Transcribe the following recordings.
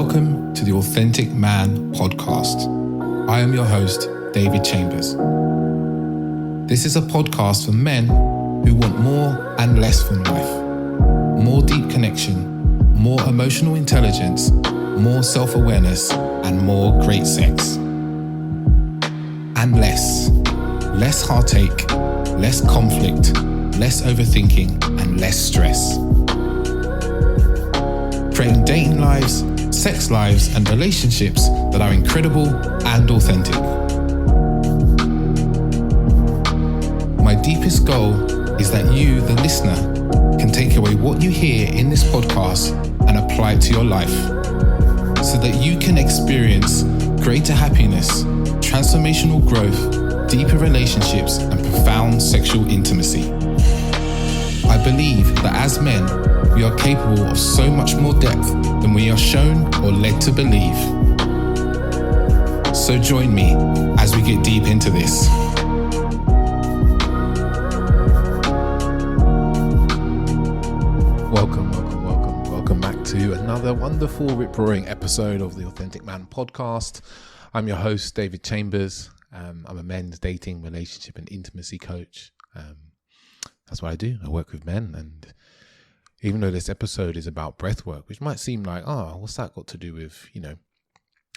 Welcome to the Authentic Man podcast. I am your host, David Chambers. This is a podcast for men who want more and less from life. More deep connection, more emotional intelligence, more self-awareness, and more great sex. And less heartache, less conflict, less overthinking, and less stress. Creating dating lives, sex lives, and relationships that are incredible and authentic. My deepest goal is that you, the listener, can take away what you hear in this podcast and apply it to your life so that you can experience greater happiness, transformational growth, deeper relationships, and profound sexual intimacy. I believe that as men, we are capable of so much more depth than we are shown or led to believe. So join me as we get deep into this. Welcome back to another wonderful, rip-roaring episode of the Authentic Man podcast. I'm your host, David Chambers. I'm a men's dating, relationship, and intimacy coach. That's what I do. I work with men, and even though this episode is about breathwork, which might seem like, what's that got to do with,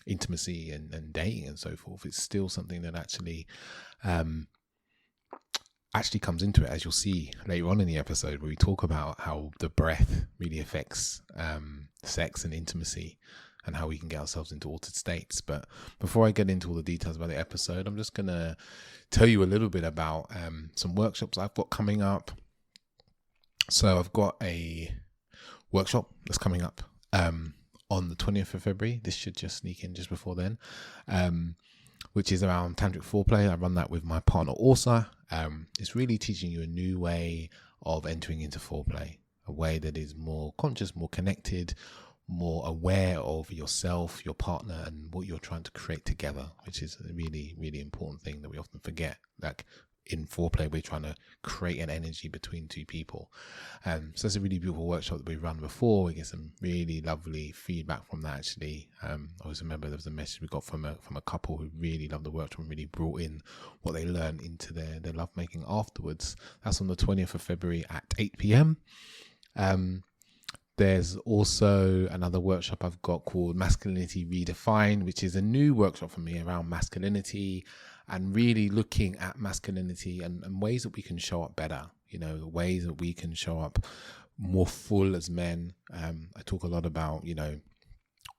intimacy and dating and so forth? It's still something that actually comes into it, as you'll see later on in the episode, where we talk about how the breath really affects sex and intimacy and how we can get ourselves into altered states. But before I get into all the details about the episode, I'm just going to tell you a little bit about some workshops I've got coming up. So I've got a workshop that's coming up on the 20th of February. This should just sneak in just before then, which is around tantric foreplay. I run that with my partner, Orsa. It's really teaching you a new way of entering into foreplay, a way that is more conscious, more connected, more aware of yourself, your partner, and what you're trying to create together, which is a really, really important thing that we often forget. Like in foreplay, we're trying to create an energy between two people. So it's a really beautiful workshop that we've run before. We get some really lovely feedback from that, actually. I always remember there was a message we got from a couple who really loved the workshop and really brought in what they learned into their lovemaking afterwards. That's on the 20th of February at 8 p.m. There's also another workshop I've got called Masculinity Redefined, which is a new workshop for me around masculinity and really looking at masculinity and ways that we can show up better, ways that we can show up more full as men. I talk a lot about,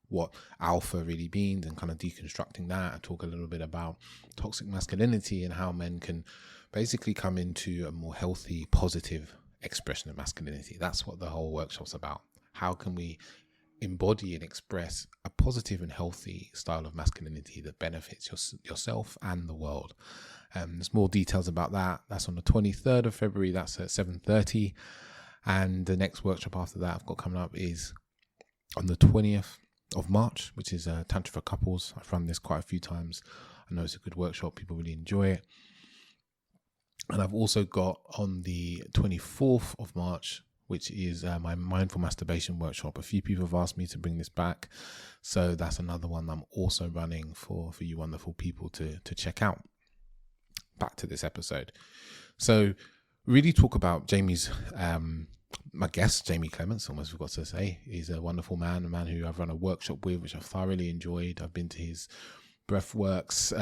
what alpha really means and kind of deconstructing that. I talk a little bit about toxic masculinity and how men can basically come into a more healthy, positive expression of masculinity. That's what the whole workshop's about. How can we embody and express a positive and healthy style of masculinity that benefits yourself and the world? There's more details about that. That's on the 23rd of February. That's at 7:30. And the next workshop after that I've got coming up is on the 20th of March, which is Tantra for Couples. I've run this quite a few times. I know it's a good workshop. People really enjoy it. And I've also got on the 24th of March, which is my mindful masturbation workshop. A few people have asked me to bring this back. So that's another one I'm also running for you wonderful people to check out. Back to this episode. So really talk about Jamie's, my guest, Jamie Clements, almost forgot to say. He's a wonderful man, a man who I've run a workshop with, which I've thoroughly enjoyed. I've been to his Breathworks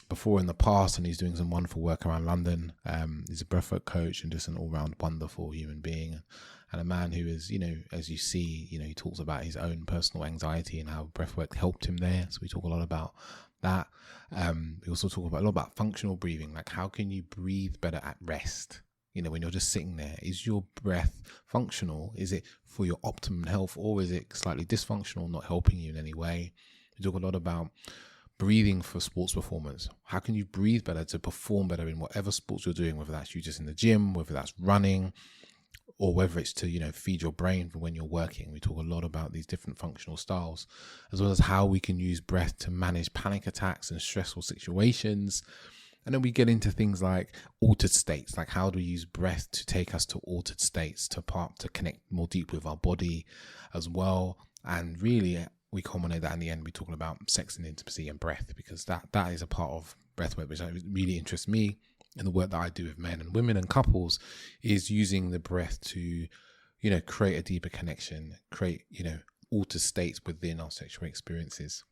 before in the past, and he's doing some wonderful work around London. He's a breathwork coach and just an all-round wonderful human being, and a man who is, as you see, he talks about his own personal anxiety and how breathwork helped him there. So we talk a lot about that. We also talk a lot about functional breathing, like how can you breathe better at rest? When you're just sitting there, is your breath functional? Is it for your optimum health, or is it slightly dysfunctional, not helping you in any way? We talk a lot about breathing for sports performance. How can you breathe better to perform better in whatever sports you're doing, whether that's you just in the gym, whether that's running, or whether it's to, feed your brain for when you're working. We talk a lot about these different functional styles, as well as how we can use breath to manage panic attacks and stressful situations. And then we get into things like altered states, like how do we use breath to take us to altered states, to connect more deep with our body as well. And really we culminate that in the end. We're talking about sex and intimacy and breath, because that is a part of breathwork which really interests me, and the work that I do with men and women and couples is using the breath to, create a deeper connection, create, alter states within our sexual experiences.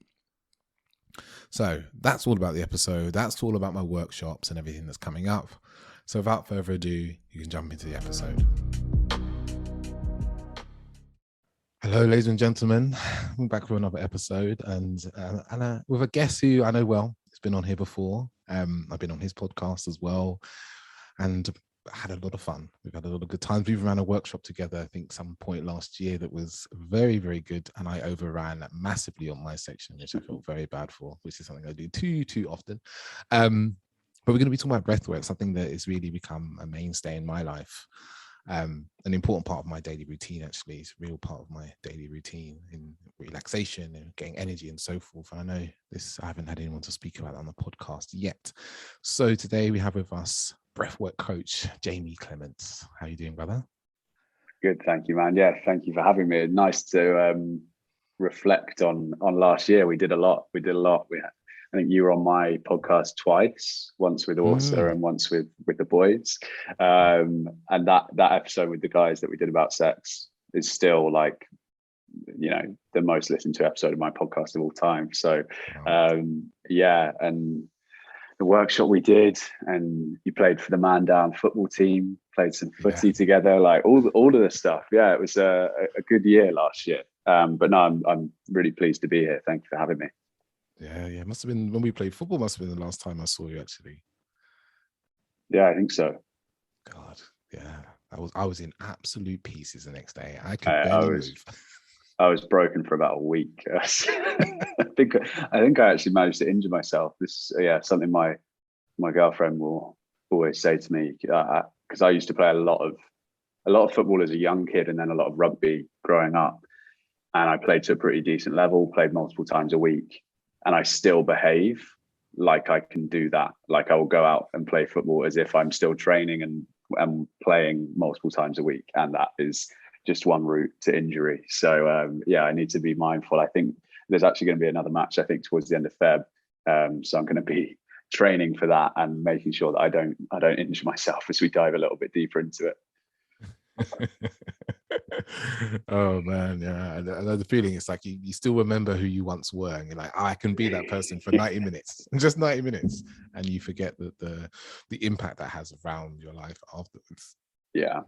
So that's all about the episode. That's all about my workshops and everything that's coming up. So without further ado, you can jump into the episode. Hello, ladies and gentlemen. We're back for another episode, and with a guest who I know well. He's been on here before. I've been on his podcast as well, and had a lot of fun. We've had a lot of good times. We ran a workshop together, I think, some point last year that was very, very good, and I overran massively on my section, which I felt very bad for, which is something I do too often. But we're going to be talking about breathwork, something that has really become a mainstay in my life. An important part of my daily routine, actually. It's a real part of my daily routine in relaxation and getting energy and so forth. And I know I haven't had anyone to speak about on the podcast yet. So today we have with us breathwork coach Jamie Clements. How are you doing, brother? Good, thank you, man. Yeah, thank you for having me. Nice to reflect on last year. We did a lot. I think you were on my podcast twice, once with Orsa and once with the boys. And that episode with the guys that we did about sex is still like, the most listened to episode of my podcast of all time. So yeah, and the workshop we did, and you played for the Man Down football team, played some footy together, like all of the stuff. Yeah, it was a good year last year. But no, I'm really pleased to be here. Thank you for having me. Yeah. Must have been when we played football. Must have been the last time I saw you, actually. Yeah, I think so. God, yeah. I was in absolute pieces the next day. I could barely move. I was broken for about a week. I think I actually managed to injure myself. Something my girlfriend will always say to me, because I used to play a lot of football as a young kid, and then a lot of rugby growing up. And I played to a pretty decent level, played multiple times a week. And I still behave like I can do that. Like I will go out and play football as if I'm still training and playing multiple times a week. And that is just one route to injury. So I need to be mindful. I think there's actually going to be another match, I think, towards the end of Feb. So I'm going to be training for that and making sure that I don't injure myself as we dive a little bit deeper into it. Oh man, yeah. I know the feeling. It's like you still remember who you once were, and you're like, I can be that person for 90 minutes, just 90 minutes, and you forget that the impact that has around your life afterwards. Yeah.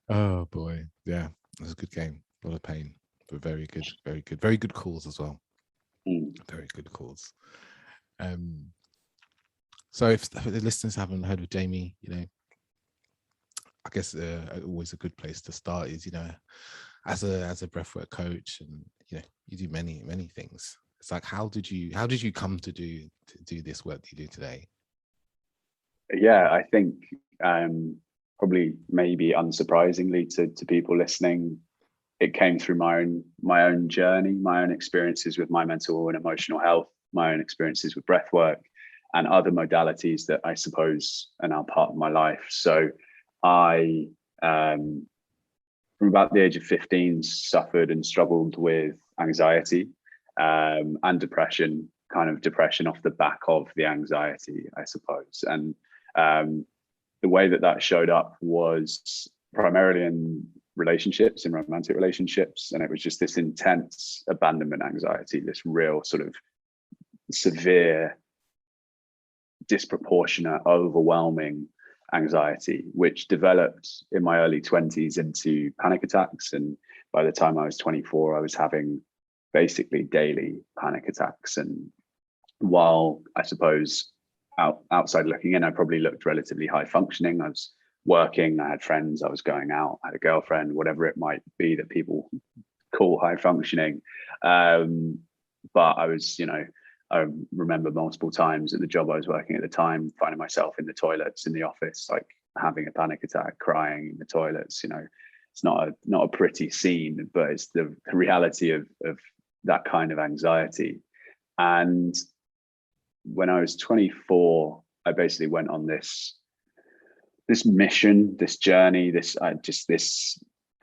Oh boy, yeah, it was a good game. A lot of pain, but very good calls as well. Very good calls. So if the listeners haven't heard of Jamie, I guess always a good place to start is, as a breathwork coach, and you do many things. It's like, how did you come to do this work that you do today? Yeah, I think probably maybe unsurprisingly to people listening, it came through my own journey, my own experiences with my mental and emotional health, my own experiences with breathwork and other modalities that I suppose are now part of my life. So I, from about the age of 15, suffered and struggled with anxiety and depression, kind of depression off the back of the anxiety, I suppose. And the way that showed up was primarily in relationships, in romantic relationships. And it was just this intense abandonment anxiety, this real sort of severe, disproportionate, overwhelming anxiety, which developed in my early 20s into panic attacks. And by the time I was 24, I was having basically daily panic attacks. And while I suppose outside looking in, I probably looked relatively high functioning. I was working, I had friends, I was going out, I had a girlfriend, whatever it might be that people call high functioning. But I was, I remember multiple times at the job I was working at the time, finding myself in the toilets in the office, like having a panic attack, crying in the toilets. It's not a pretty scene, but it's the reality of that kind of anxiety. And when I was 24, I basically went on this mission, this journey, this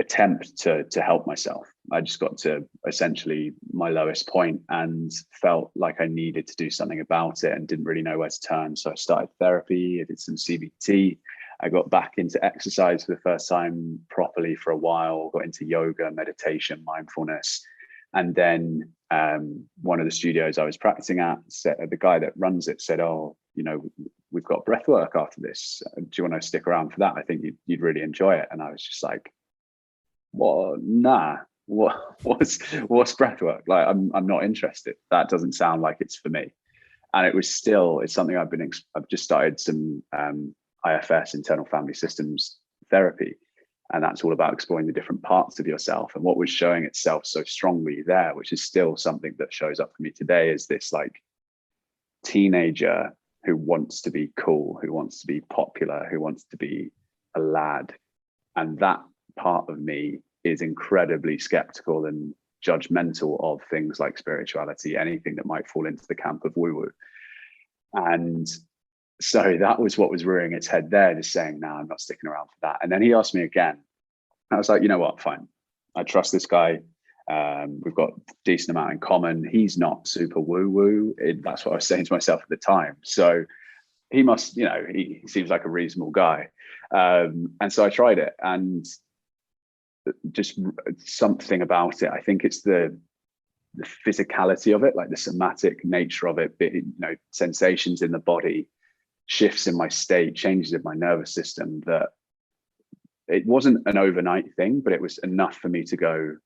attempt to help myself. I just got to essentially my lowest point and felt like I needed to do something about it and didn't really know where to turn. So I started therapy, I did some CBT. I got back into exercise for the first time properly for a while, got into yoga, meditation, mindfulness. And then one of the studios I was practicing at, the guy that runs it said, "Oh, you know, we've got breathwork after this. Do you want to stick around for that? I think you'd really enjoy it." And I was just like, "Well, nah. What's breathwork? Like, I'm not interested. That doesn't sound like it's for me." And it's something I've just started some IFS, internal family systems therapy. And that's all about exploring the different parts of yourself. And what was showing itself so strongly there, which is still something that shows up for me today, is this like teenager who wants to be cool, who wants to be popular, who wants to be a lad. And that part of me is incredibly skeptical and judgmental of things like spirituality, anything that might fall into the camp of woo-woo. And so that was what was rearing its head there, just saying, "No, I'm not sticking around for that." And then he asked me again. I was like, "You know what? Fine. I trust this guy. We've got a decent amount in common. He's not super woo-woo." That's what I was saying to myself at the time. So he must, you know, he seems like a reasonable guy. And so I tried it, and just something about it. I think it's the physicality of it, like the somatic nature of it, you know, sensations in the body, shifts in my state, changes in my nervous system, that it wasn't an overnight thing, but it was enough for me to go,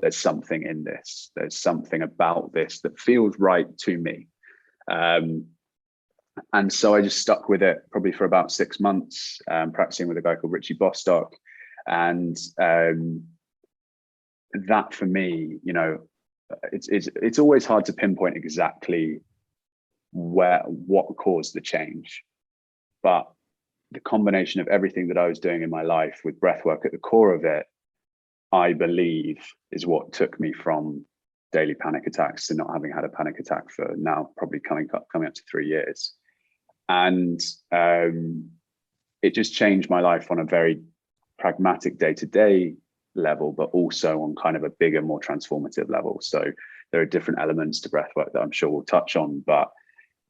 "There's something in this. There's something about this that feels right to me." And so I just stuck with it probably for about 6 months, practicing with a guy called Richie Bostock. And that for me, you know, it's always hard to pinpoint exactly what caused the change, but the combination of everything that I was doing in my life with breathwork at the core of it, I believe, is what took me from daily panic attacks to not having had a panic attack for now probably coming up to 3 years. And it just changed my life on a very pragmatic day-to-day level, but also on kind of a bigger, more transformative level. So there are different elements to breathwork that I'm sure we'll touch on, but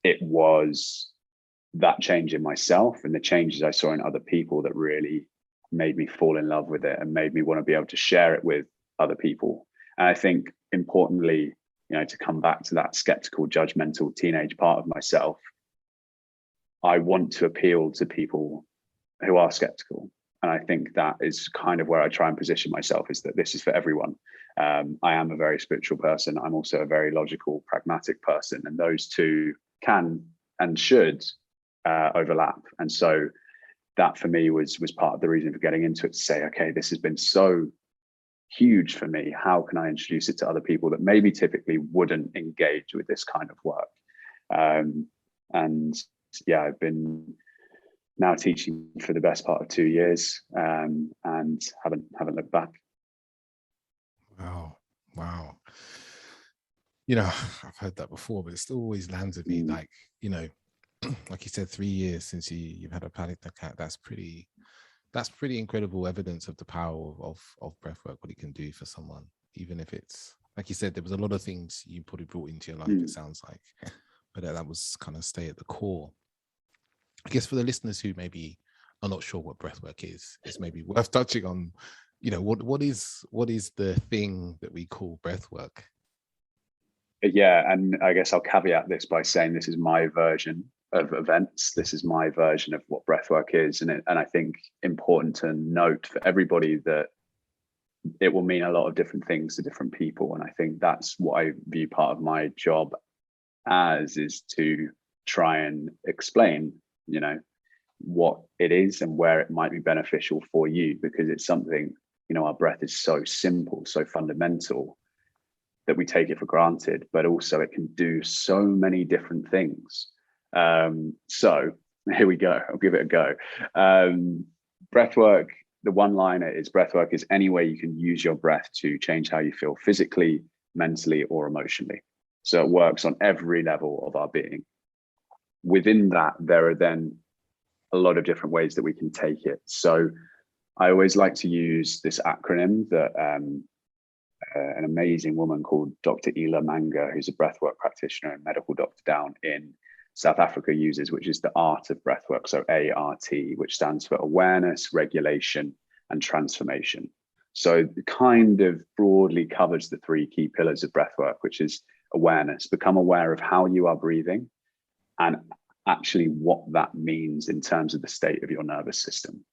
it was that change in myself and the changes I saw in other people that really made me fall in love with it and made me want to be able to share it with other people. And I think importantly, you know, to come back to that skeptical, judgmental teenage part of myself, I want to appeal to people who are skeptical. And I think that is kind of where I try and position myself, is that this is for everyone. I am a very spiritual person. I'm also a very logical, pragmatic person. And those two can and should overlap. And so that for me was part of the reason for getting into it, to say, okay, this has been so huge for me. How can I introduce it to other people that maybe typically wouldn't engage with this kind of work? And yeah, I've been now teaching for the best part of 2 years, and haven't looked back. Wow. You know, I've heard that before, but it still always lands with me. Like, you know, like you said, 3 years since you've had a panic attack. That's pretty incredible evidence of the power of breathwork, what it can do for someone. Even if it's, like you said, there was a lot of things you probably brought into your life, it sounds like, but that was kind of stay at the core. I guess for the listeners who maybe are not sure what breathwork is, it's maybe worth touching on, you know, what is the thing that we call breathwork? Yeah, and I guess I'll caveat this by saying this is my version of events. This is my version of what breathwork is, and I think important to note for everybody that it will mean a lot of different things to different people. And I think that's what I view part of my job as, is to try and explain, you know, what it is and where it might be beneficial for you, because it's something, you know, our breath is so simple, so fundamental, that we take it for granted, but also it can do so many different things. So here we go. I'll give it a go. Breathwork, the one-liner is, breathwork is any way you can use your breath to change how you feel physically, mentally, or emotionally. So it works on every level of our being. Within that, there are then a lot of different ways that we can take it. So I always like to use this acronym that an amazing woman called Dr. Ela Manga, who's a breathwork practitioner and medical doctor down in South Africa, uses, which is the art of breathwork. So ART, which stands for awareness, regulation, and transformation. So it kind of broadly covers the three key pillars of breathwork, which is awareness, become aware of how you are breathing and actually what that means in terms of the state of your nervous system.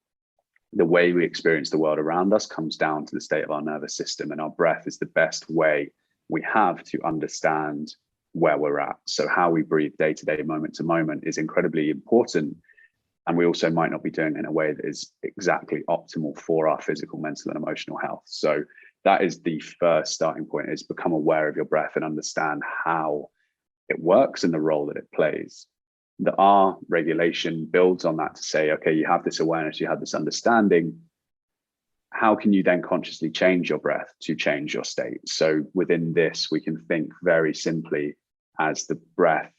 The way we experience the world around us comes down to the state of our nervous system, and our breath is the best way we have to understand where we're at. So how we breathe day to day, moment to moment is incredibly important. And we also might not be doing it in a way that is exactly optimal for our physical, mental, and emotional health. So that is the first starting point, is become aware of your breath and understand how it works and the role that it plays. The R, regulation, builds on that to say, okay, you have this awareness, you have this understanding. How can you then consciously change your breath to change your state? So within this, we can think very simply as the breath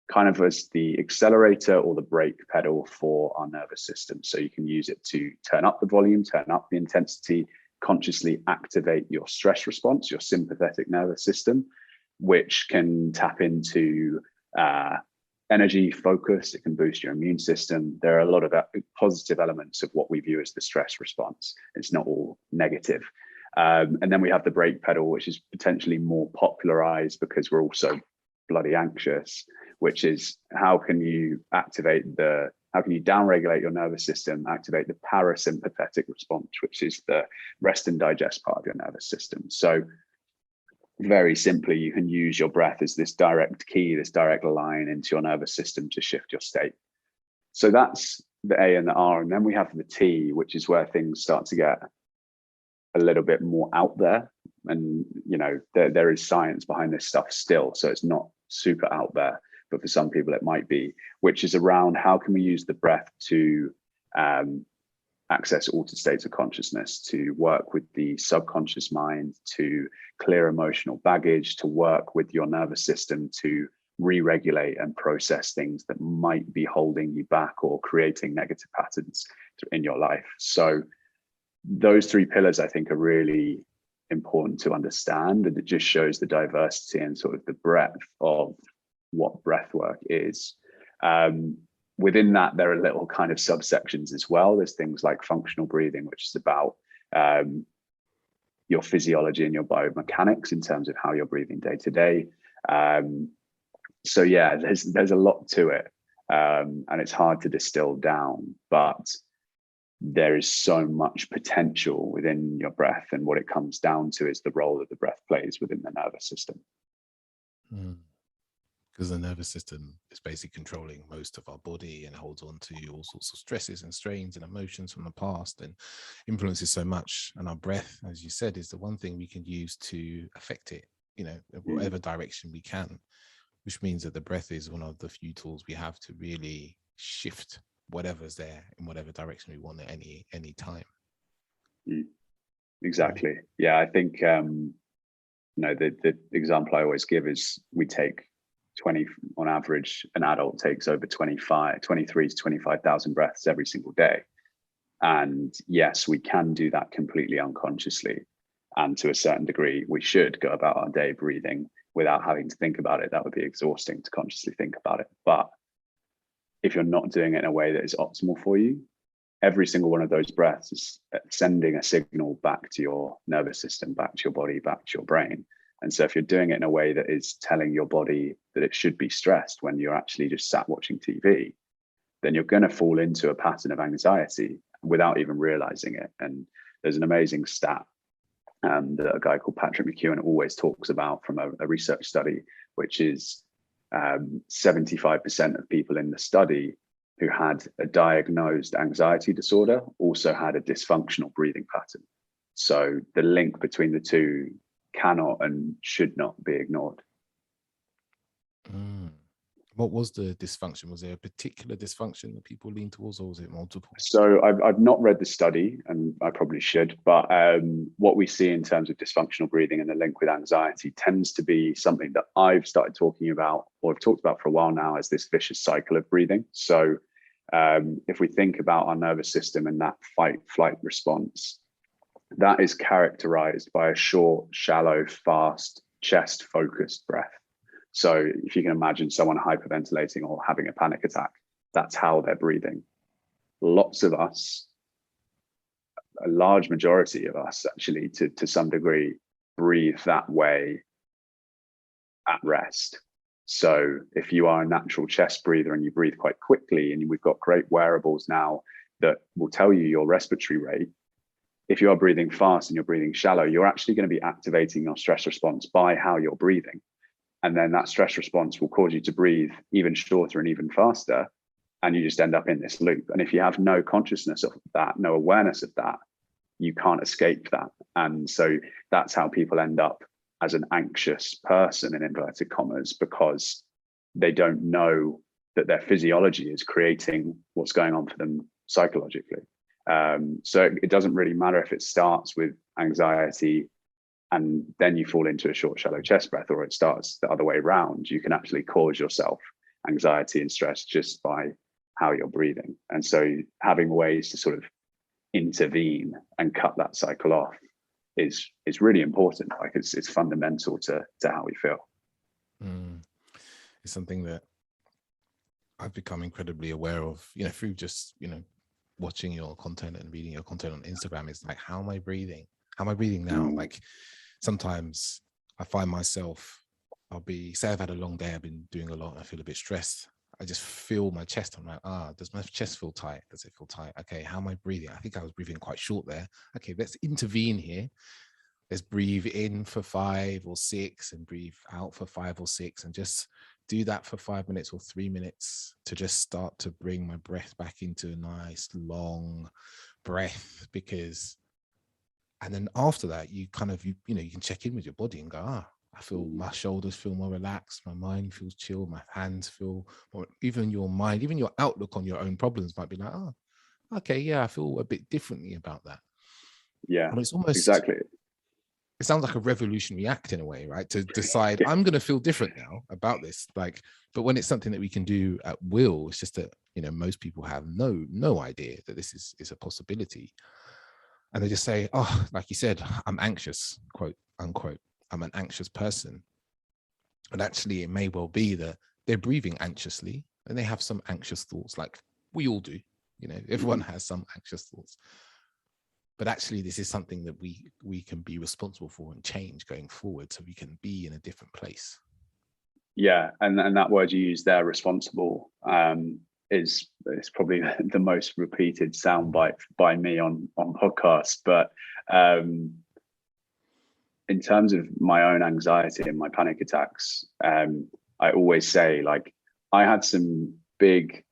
kind of as the accelerator or the brake pedal for our nervous system. So you can use it to turn up the volume, turn up the intensity, consciously activate your stress response, your sympathetic nervous system, which can tap into energy, focus. It can boost your immune system. There are a lot of positive elements of what we view as the stress response. It's not all negative. And then we have the brake pedal, which is potentially more popularized because we're also bloody anxious, which is how can you downregulate your nervous system, activate the parasympathetic response, which is the rest and digest part of your nervous system. So very simply, you can use your breath as this direct key, this direct line into your nervous system to shift your state. So that's the A and the R. And then we have the T, which is where things start to get a little bit more out there. And, you know, there is science behind this stuff still. So it's not super out there, but for some people it might be, which is around how can we use the breath to access altered states of consciousness, to work with the subconscious mind, to clear emotional baggage, to work with your nervous system to re-regulate and process things that might be holding you back or creating negative patterns in your life. So those three pillars, I think, are really important to understand, and it just shows the diversity and sort of the breadth of what breath work is. Within that, there are little kind of subsections as well. There's things like functional breathing, which is about your physiology and your biomechanics in terms of how you're breathing day to day. So yeah, there's a lot to it, and it's hard to distill down, but there is so much potential within your breath, and what it comes down to is the role that the breath plays within the nervous system. Because the nervous system is basically controlling most of our body and holds on to all sorts of stresses and strains and emotions from the past and influences so much. And our breath, as you said, is the one thing we can use to affect it, you know, in whatever direction we can, which means that the breath is one of the few tools we have to really shift whatever's there in whatever direction we want at any time. Exactly. Yeah, I think you know, the example I always give is we take 20, on average, an adult takes over 23 to 25,000 breaths every single day. And yes, we can do that completely unconsciously. And to a certain degree, we should go about our day breathing without having to think about it. That would be exhausting to consciously think about it. But if you're not doing it in a way that is optimal for you, every single one of those breaths is sending a signal back to your nervous system, back to your body, back to your brain. And so if you're doing it in a way that is telling your body that it should be stressed when you're actually just sat watching TV, then you're going to fall into a pattern of anxiety without even realizing it. And there's an amazing stat that a guy called Patrick McEwen always talks about from a research study, which is 75% of people in the study who had a diagnosed anxiety disorder also had a dysfunctional breathing pattern. So the link between the two cannot and should not be ignored. What was the dysfunction? Was there a particular dysfunction that people lean towards, or was it multiple? So I've not read the study, and I probably should, but what we see in terms of dysfunctional breathing and the link with anxiety tends to be something that I've started talking about, or I've talked about for a while now, as this vicious cycle of breathing. So If we think about our nervous system and that fight flight response, that is characterized by a short, shallow, fast, chest focused breath. So if you can imagine someone hyperventilating or having a panic attack, that's how they're breathing. Lots of us, a large majority of us actually, to some degree, breathe that way at rest. So if you are a natural chest breather and you breathe quite quickly, and we've got great wearables now that will tell you your respiratory rate, if you are breathing fast and you're breathing shallow, you're actually going to be activating your stress response by how you're breathing. And then that stress response will cause you to breathe even shorter and even faster. And you just end up in this loop. And if you have no consciousness of that, no awareness of that, you can't escape that. And so that's how people end up as an anxious person, in inverted commas, because they don't know that their physiology is creating what's going on for them psychologically. So it doesn't really matter if it starts with anxiety and then you fall into a short, shallow chest breath, or it starts the other way around. You can actually cause yourself anxiety and stress just by how you're breathing. And so having ways to sort of intervene and cut that cycle off is really important. Like it's fundamental to how we feel. It's something that I've become incredibly aware of, through just, watching your content and reading your content on Instagram. Is like, how am I breathing? How am I breathing now? Like sometimes I find myself, say I've had a long day, I've been doing a lot, and I feel a bit stressed. I just feel my chest. I'm like, does my chest feel tight? Does it feel tight? Okay, how am I breathing? I think I was breathing quite short there. Okay, let's intervene here. Let's breathe in for 5 or 6 and breathe out for 5 or 6, and just do that for 5 minutes or 3 minutes to just start to bring my breath back into a nice long breath. And then after that, you kind of, you can check in with your body and go, I feel my shoulders feel more relaxed, my mind feels chill, my hands feel more, even your mind, even your outlook on your own problems might be like, okay, yeah, I feel a bit differently about that. Yeah, and it's almost exactly. It sounds like a revolutionary act in a way, right? To decide, I'm going to feel different now about this. But when it's something that we can do at will, it's just that, most people have no idea that this is a possibility. And they just say, like you said, I'm anxious, quote unquote. I'm an anxious person. And actually, it may well be that they're breathing anxiously and they have some anxious thoughts, like we all do. Everyone has some anxious thoughts. But actually, this is something that we can be responsible for and change going forward, so we can be in a different place. Yeah, and that word you use there, responsible, is probably the most repeated soundbite by me on podcasts. But in terms of my own anxiety and my panic attacks, I always say, like, I had some big,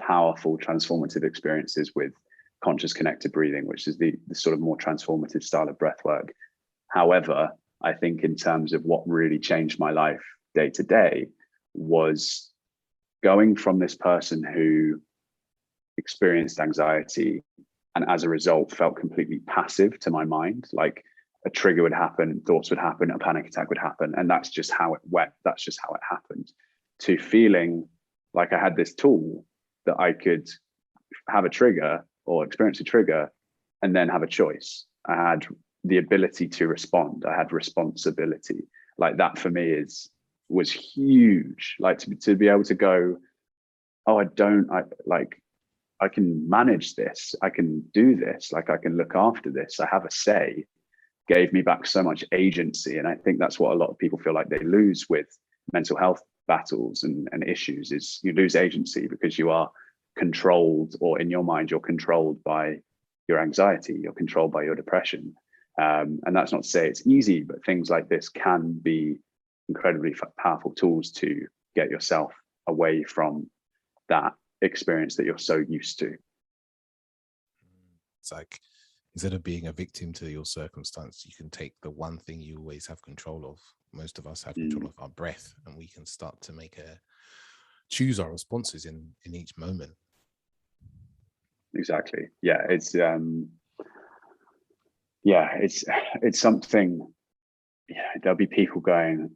powerful, transformative experiences with conscious connected breathing, which is the sort of more transformative style of breath work. However, I think in terms of what really changed my life day to day was going from this person who experienced anxiety and as a result felt completely passive to my mind. Like a trigger would happen, thoughts would happen, a panic attack would happen, and that's just how it went. That's just how it happened. To feeling like I had this tool that I could have a trigger or experience a trigger and then have a choice. I had the ability to respond. I had responsibility. Like that for me was huge. Like to be able to go, I can manage this. I can do this. Like I can look after this. I have a say. Gave me back so much agency. And I think that's what a lot of people feel like they lose with mental health battles and issues, is you lose agency because you are controlled, or in your mind, you're controlled by your anxiety, you're controlled by your depression. And that's not to say it's easy, but things like this can be incredibly powerful tools to get yourself away from that experience that you're so used to. It's like, instead of being a victim to your circumstance, you can take the one thing you always have control of. Most of us have control of our breath, and we can start to choose our responses in each moment. Exactly. Yeah, it's something. Yeah, there'll be people going,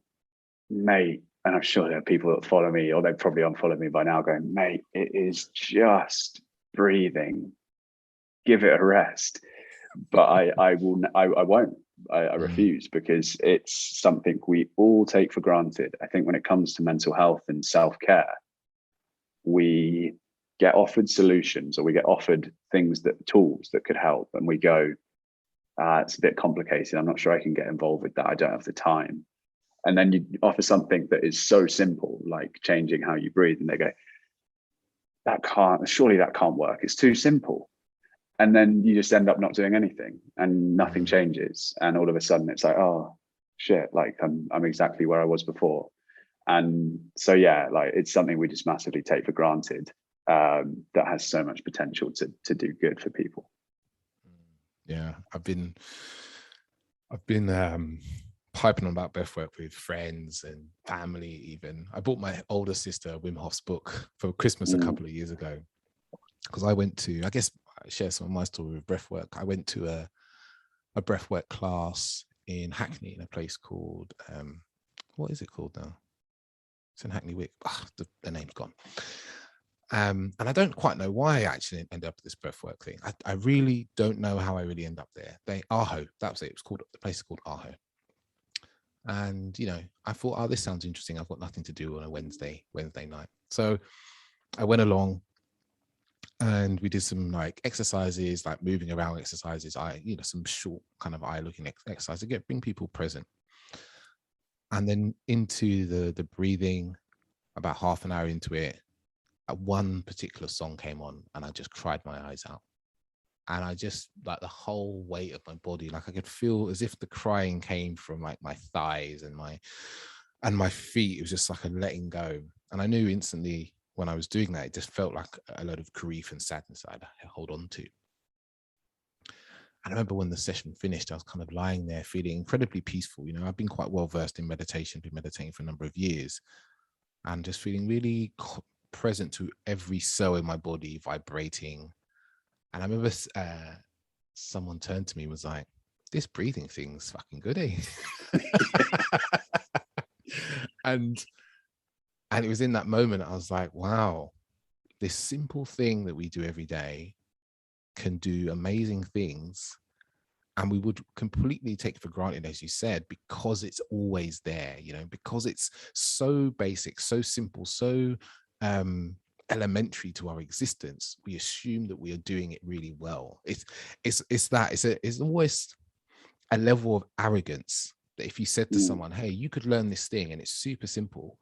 mate, and I'm sure there are people that follow me, or they probably unfollow me by now, going, mate, it is just breathing. Give it a rest. But I won't. I refuse, because it's something we all take for granted. I think when it comes to mental health and self-care, we get offered solutions, or we get offered tools that could help, and we go, it's a bit complicated, I'm not sure I can get involved with that, I don't have the time. And then you offer something that is so simple, like changing how you breathe, and they go, surely that can't work, it's too simple. And then you just end up not doing anything, and nothing changes, and all of a sudden it's like, oh shit, like I'm exactly where I was before. And so yeah, like it's something we just massively take for granted, that has so much potential to do good for people. Yeah, I've been piping on about breathwork with friends and family. Even I bought my older sister Wim Hof's book for Christmas a couple of years ago, because I went to, I guess I share some of my story with breathwork. I went to a breathwork class in Hackney, in a place called what is it called now? It's in Hackney Wick. The name's gone. And I don't quite know why I actually ended up at this breathwork thing. I really don't know how I really end up there. Aho, that was it. It was called, the place is called Aho. And I thought, oh, this sounds interesting. I've got nothing to do on a Wednesday night. So I went along, and we did some like exercises, like moving around exercises. Some short kind of eye looking exercise to bring people present. And then into the breathing, about half an hour into it, one particular song came on, and I just cried my eyes out. And I just, like, the whole weight of my body, like I could feel as if the crying came from like my thighs and my feet. It was just like a letting go. And I knew instantly when I was doing that, it just felt like a load of grief and sadness that I'd hold on to. And I remember when the session finished, I was kind of lying there feeling incredibly peaceful. I've been quite well versed in meditation, been meditating for a number of years, and just feeling really present to every cell in my body vibrating. And I remember someone turned to me and was like, this breathing thing's fucking good, eh? and it was in that moment I was like, wow, this simple thing that we do every day can do amazing things. And we would completely take for granted, as you said, because it's always there, because it's so basic, so simple, so elementary to our existence. We assume that we are doing it really well. It's always a level of arrogance that if you said to someone, hey, you could learn this thing and it's super simple,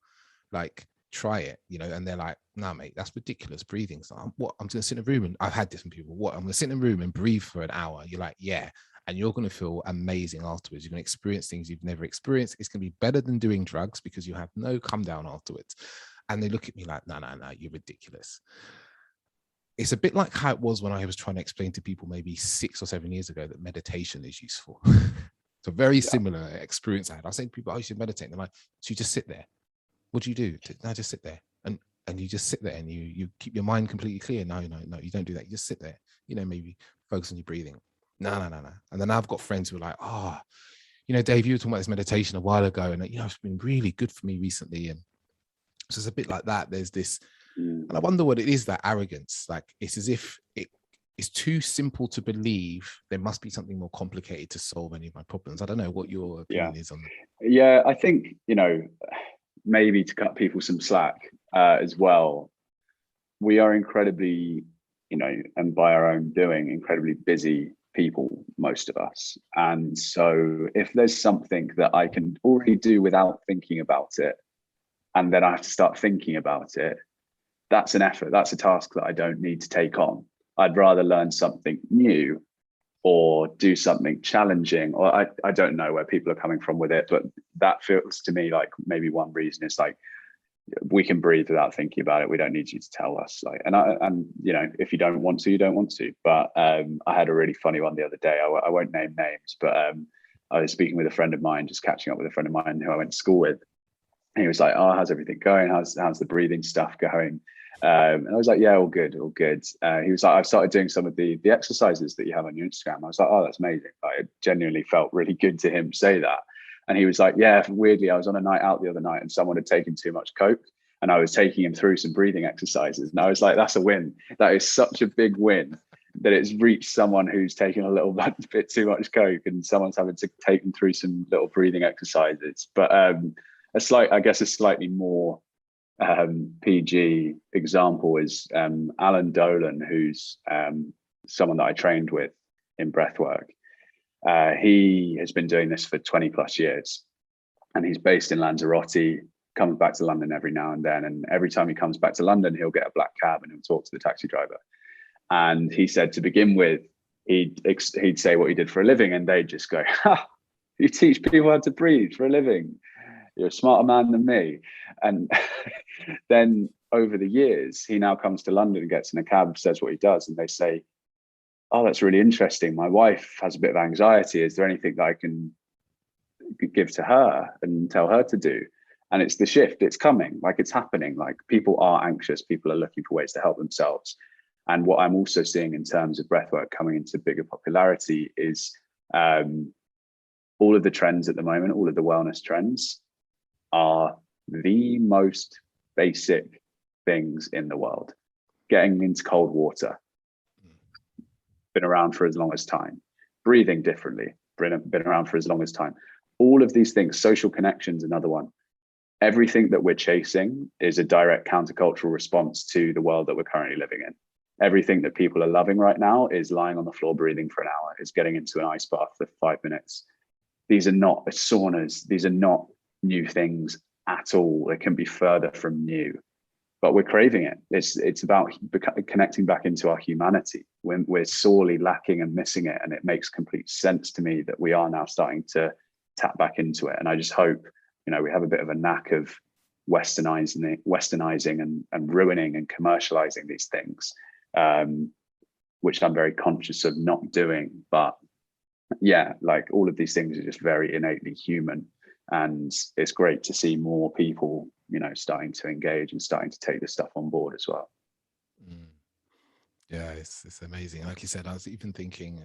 like try it, and they're like, nah, mate, that's ridiculous. Breathing. So I'm just gonna sit in a room, and I've had different people, I'm gonna sit in a room and breathe for an hour. You're like, yeah. And you're going to feel amazing afterwards. You're going to experience things you've never experienced. It's going to be better than doing drugs, because you have no come down afterwards. And they look at me like, no, you're ridiculous. It's a bit like how it was when I was trying to explain to people maybe 6 or 7 years ago that meditation is useful. It's a very similar experience I had. I was saying to people, you should meditate. And they're like, so you just sit there. What do you do? No, just sit there. And you just sit there and you keep your mind completely clear. No, you don't do that. You just sit there, maybe focus on your breathing. No. And then I've got friends who are like, Dave, you were talking about this meditation a while ago, and it's been really good for me recently. And so it's a bit like that. There's this, and I wonder what it is, that arrogance. Like, it's as if it's too simple to believe there must be something more complicated to solve any of my problems. I don't know what your opinion is on that. Yeah, I think, maybe to cut people some slack as well, we are incredibly, and by our own doing, incredibly busy people, most of us. And so if there's something that I can already do without thinking about it, and then I have to start thinking about it, that's an effort. That's a task that I don't need to take on. I'd rather learn something new or do something challenging, or I don't know where people are coming from with it, but that feels to me like maybe one reason is like, we can breathe without thinking about it. We don't need you to tell us. Like, and if you don't want to, you don't want to. But I had a really funny one the other day. I won't name names, but I was speaking with a friend of mine, just catching up with a friend of mine who I went to school with. And he was like, "Oh, how's everything going? How's the breathing stuff going?" And I was like, "Yeah, all good, all good." He was like, "I've started doing some of the exercises that you have on your Instagram." I was like, "Oh, that's amazing." Like, it genuinely felt really good to him say that. And he was like, yeah, weirdly, I was on a night out the other night and someone had taken too much Coke and I was taking him through some breathing exercises. And I was like, that's a win. That is such a big win that it's reached someone who's taken a little bit too much Coke and someone's having to take them through some little breathing exercises. But I guess a slightly more PG example is Alan Dolan, who's someone that I trained with in breathwork. He has been doing this for 20 plus years and he's based in Lanzarote, comes back to London every now and then. And every time he comes back to London, he'll get a black cab and he'll talk to the taxi driver. And he said to begin with, he'd say what he did for a living and they'd just go, ha, you teach people how to breathe for a living. You're a smarter man than me. And then over the years, he now comes to London and gets in a cab, says what he does. And they say, oh, that's really interesting. My wife has a bit of anxiety. Is there anything that I can give to her and tell her to do? And it's the shift. It's coming, like it's happening. Like people are anxious. People are looking for ways to help themselves. And what I'm also seeing in terms of breathwork coming into bigger popularity is all of the trends at the moment, all of the wellness trends are the most basic things in the world. Getting into cold water, been around for as long as time. Breathing differently, been around for as long as time. All of these things, social connections, another one. Everything that we're chasing is a direct countercultural response to the world that we're currently living in. Everything that people are loving right now is lying on the floor breathing for an hour, is getting into an ice bath for 5 minutes. These are not saunas. These are not new things at all. They can be further from new, but we're craving it. It's about connecting back into our humanity when we're sorely lacking and missing it. And it makes complete sense to me that we are now starting to tap back into it. And I just hope, we have a bit of a knack of westernizing and ruining and commercializing these things, which I'm very conscious of not doing. But yeah, like all of these things are just very innately human. And it's great to see more people, starting to engage and starting to take this stuff on board as well. Yeah, it's amazing. Like you said, I was even thinking,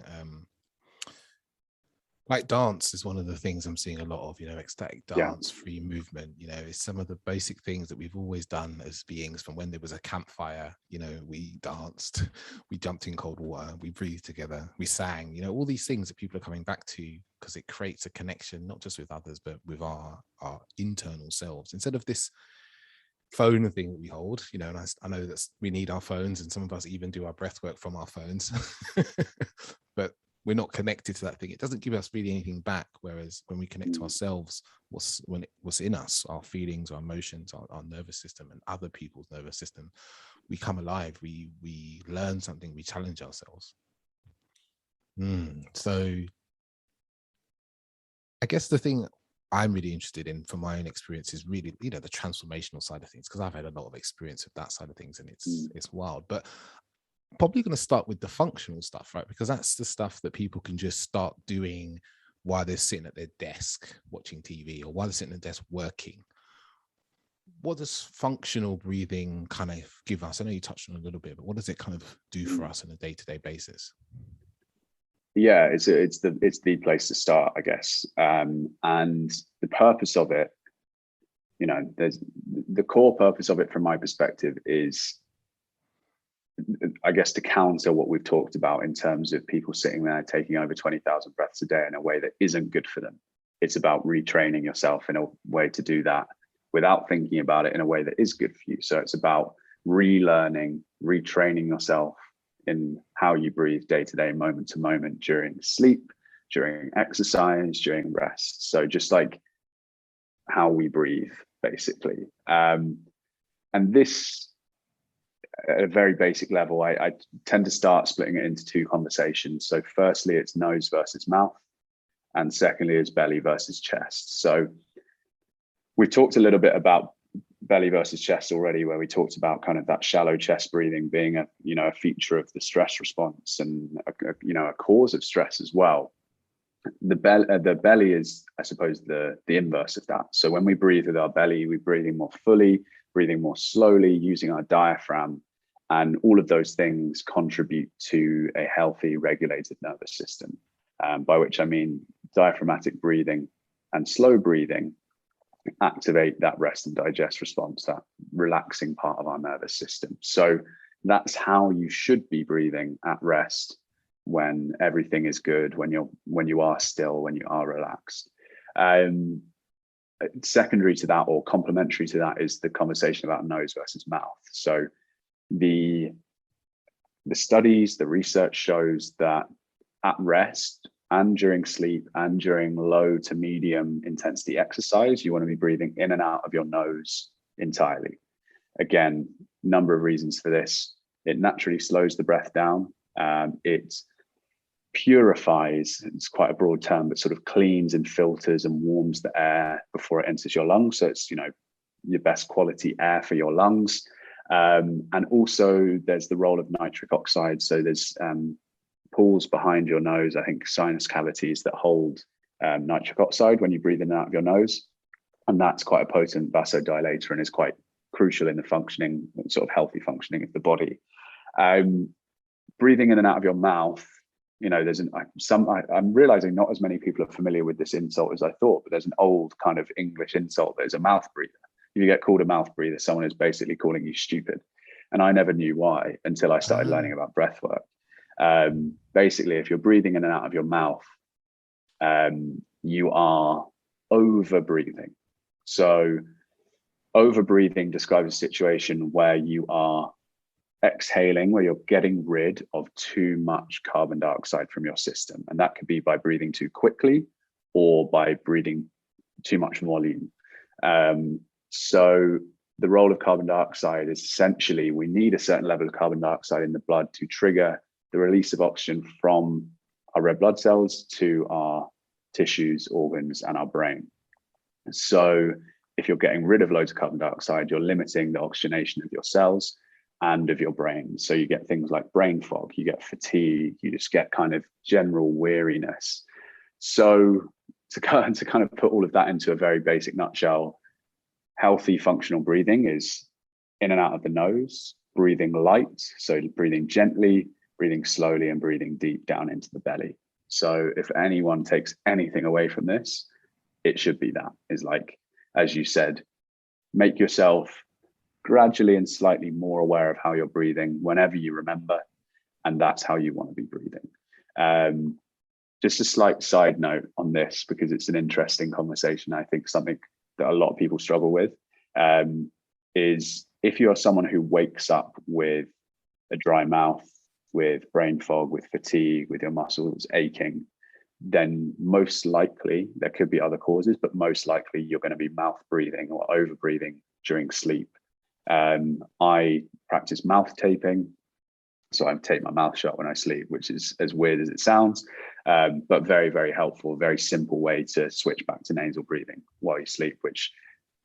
like dance is one of the things I'm seeing a lot of, ecstatic dance, free movement, it's some of the basic things that we've always done as beings from when there was a campfire, we danced, we jumped in cold water, we breathed together, we sang, all these things that people are coming back to because it creates a connection, not just with others, but with our internal selves. Instead of this phone thing that we hold, and I know that we need our phones and some of us even do our breath work from our phones, but we're not connected to that thing. It doesn't give us really anything back. Whereas when we connect to ourselves, what's in us, our feelings, our emotions, our nervous system and other people's nervous system, we come alive, we learn something, we challenge ourselves. So I guess the thing I'm really interested in from my own experience is really, the transformational side of things, because I've had a lot of experience with that side of things and it's wild. But probably going to start with the functional stuff, right? Because that's the stuff that people can just start doing while they're sitting at their desk watching TV or while they're sitting at their desk working. What does functional breathing kind of give us? I know you touched on it a little bit, but what does it kind of do for us on a day-to-day basis? Yeah, it's the place to start, I guess. And the purpose of it, there's the core purpose of it from my perspective is, I guess, to counter what we've talked about in terms of people sitting there taking over 20,000 breaths a day in a way that isn't good for them. It's about retraining yourself in a way to do that without thinking about it in a way that is good for you. So it's about relearning, retraining yourself in how you breathe day to day, moment to moment, during sleep, during exercise, during rest. So just like how we breathe, basically. And this, at a very basic level, I tend to start splitting it into two conversations. So firstly, it's nose versus mouth. And secondly, it's belly versus chest. So we've talked a little bit about belly versus chest already, where we talked about kind of that shallow chest breathing being a feature of the stress response and a cause of stress as well. The belly is, I suppose, the inverse of that. So when we breathe with our belly, we're breathing more fully, breathing more slowly, using our diaphragm. And all of those things contribute to a healthy, regulated nervous system, by which I mean diaphragmatic breathing and slow breathing activate that rest and digest response, that relaxing part of our nervous system. So that's how you should be breathing at rest, when everything is good, when you are still, when you are relaxed. Secondary to that, or complementary to that, is the conversation about nose versus mouth. So the studies, the research shows that at rest and during sleep and during low to medium intensity exercise, you want to be breathing in and out of your nose entirely. Again, number of reasons for this. It naturally slows the breath down. It purifies, it's quite a broad term, but sort of cleans and filters and warms the air before it enters your lungs. So it's, your best quality air for your lungs. And also there's the role of nitric oxide. So there's pools behind your nose, I think sinus cavities, that hold nitric oxide when you breathe in and out of your nose. And that's quite a potent vasodilator and is quite crucial in the functioning, sort of healthy functioning of the body. Breathing in and out of your mouth, I'm realizing not as many people are familiar with this insult as I thought, but there's an old kind of English insult that is a mouth breather. If you get called a mouth breather, someone is basically calling you stupid. And I never knew why until I started learning about breathwork. Basically, if you're breathing in and out of your mouth, you are over breathing. So over breathing describes a situation where you are exhaling, where you're getting rid of too much carbon dioxide from your system. And that could be by breathing too quickly or by breathing too much volume. So the role of carbon dioxide is essentially, we need a certain level of carbon dioxide in the blood to trigger the release of oxygen from our red blood cells to our tissues, organs, and our brain. So if you're getting rid of loads of carbon dioxide, you're limiting the oxygenation of your cells and of your brain. So you get things like brain fog, you get fatigue, you just get kind of general weariness. So to kind of put all of that into a very basic nutshell, healthy functional breathing is in and out of the nose, breathing light, so breathing gently, breathing slowly, and breathing deep down into the belly. So if anyone takes anything away from this, it should be that, is like, as you said, make yourself gradually and slightly more aware of how you're breathing whenever you remember, and that's how you want to be breathing. Just a slight side note on this, because it's an interesting conversation. I think something that a lot of people struggle with is if you're someone who wakes up with a dry mouth, with brain fog, with fatigue, with your muscles aching, then most likely, there could be other causes, but most likely you're going to be mouth breathing or over breathing during sleep. I practice mouth taping. So I tape my mouth shut when I sleep, which is as weird as it sounds, but very, very helpful, very simple way to switch back to nasal breathing while you sleep, which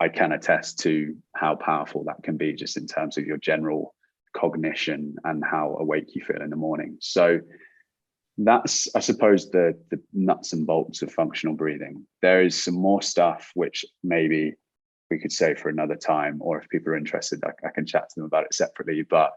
I can attest to how powerful that can be just in terms of your general cognition and how awake you feel in the morning. So that's, I suppose, the nuts and bolts of functional breathing. There is some more stuff which maybe we could say for another time, or if people are interested, I can chat to them about it separately. But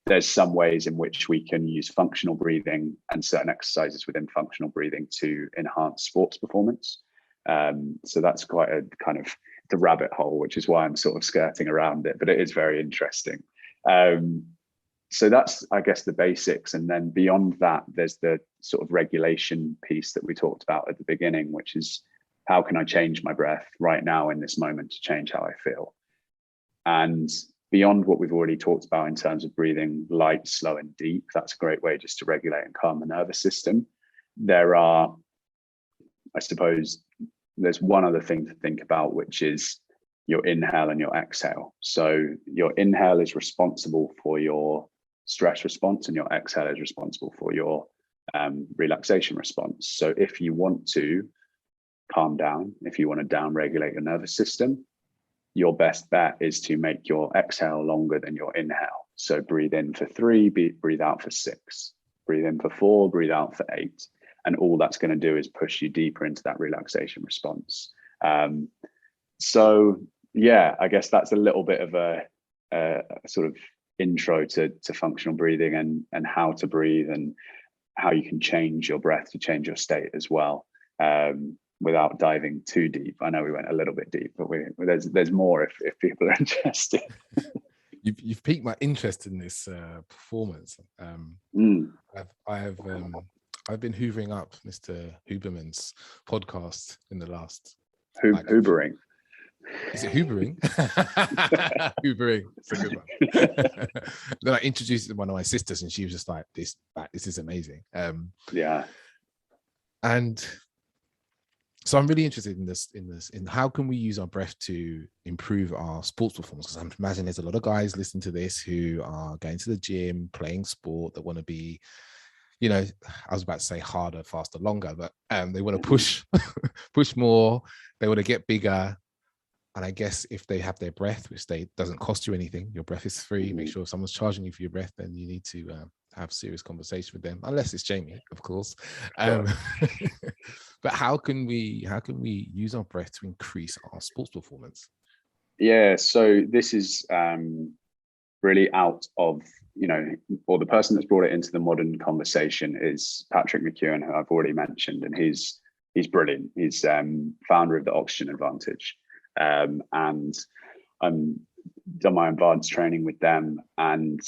there's some ways in which we can use functional breathing and certain exercises within functional breathing to enhance sports performance. So that's quite a kind of the rabbit hole, which is why I'm sort of skirting around it, but it is very interesting. So that's, I guess, the basics. And then beyond that, there's the sort of regulation piece that we talked about at the beginning, which is how can I change my breath right now in this moment to change how I feel? And beyond what we've already talked about in terms of breathing light, slow, and deep, that's a great way just to regulate and calm the nervous system. There are, I suppose, there's one other thing to think about, which is your inhale and your exhale. So your inhale is responsible for your stress response and your exhale is responsible for your relaxation response. So if you want to calm down, if you want to down regulate your nervous system, your best bet is to make your exhale longer than your inhale. So breathe in for 3, breathe out for 6, breathe in for 4, breathe out for 8. And all that's going to do is push you deeper into that relaxation response. So yeah, I guess that's a little bit of a sort of intro to functional breathing and how to breathe and how you can change your breath to change your state as well. without diving too deep. I know we went a little bit deep, but there's more if people are interested. You've piqued my interest in this performance. I've been hoovering up Mr. Huberman's podcast in the last Hoovering. Is it hoovering? Hoovering. It's a good one. Then I introduced it to one of my sisters, and she was just like, "This is amazing." Yeah. And so I'm really interested in how can we use our breath to improve our sports performance? Because I imagine there's a lot of guys listening to this who are going to the gym, playing sport, that want to be, I was about to say harder, faster, longer, but they want to push more. They want to get bigger. And I guess if they have their breath, which doesn't cost you anything, your breath is free. Make sure if someone's charging you for your breath, then you need to have serious conversation with them, unless it's Jamie, of course. But how can we use our breath to increase our sports performance? Yeah, so this is really out of, or the person that's brought it into the modern conversation is Patrick McEwen, who I've already mentioned, and he's brilliant. He's founder of the Oxygen Advantage. And I'm done my advanced training with them, and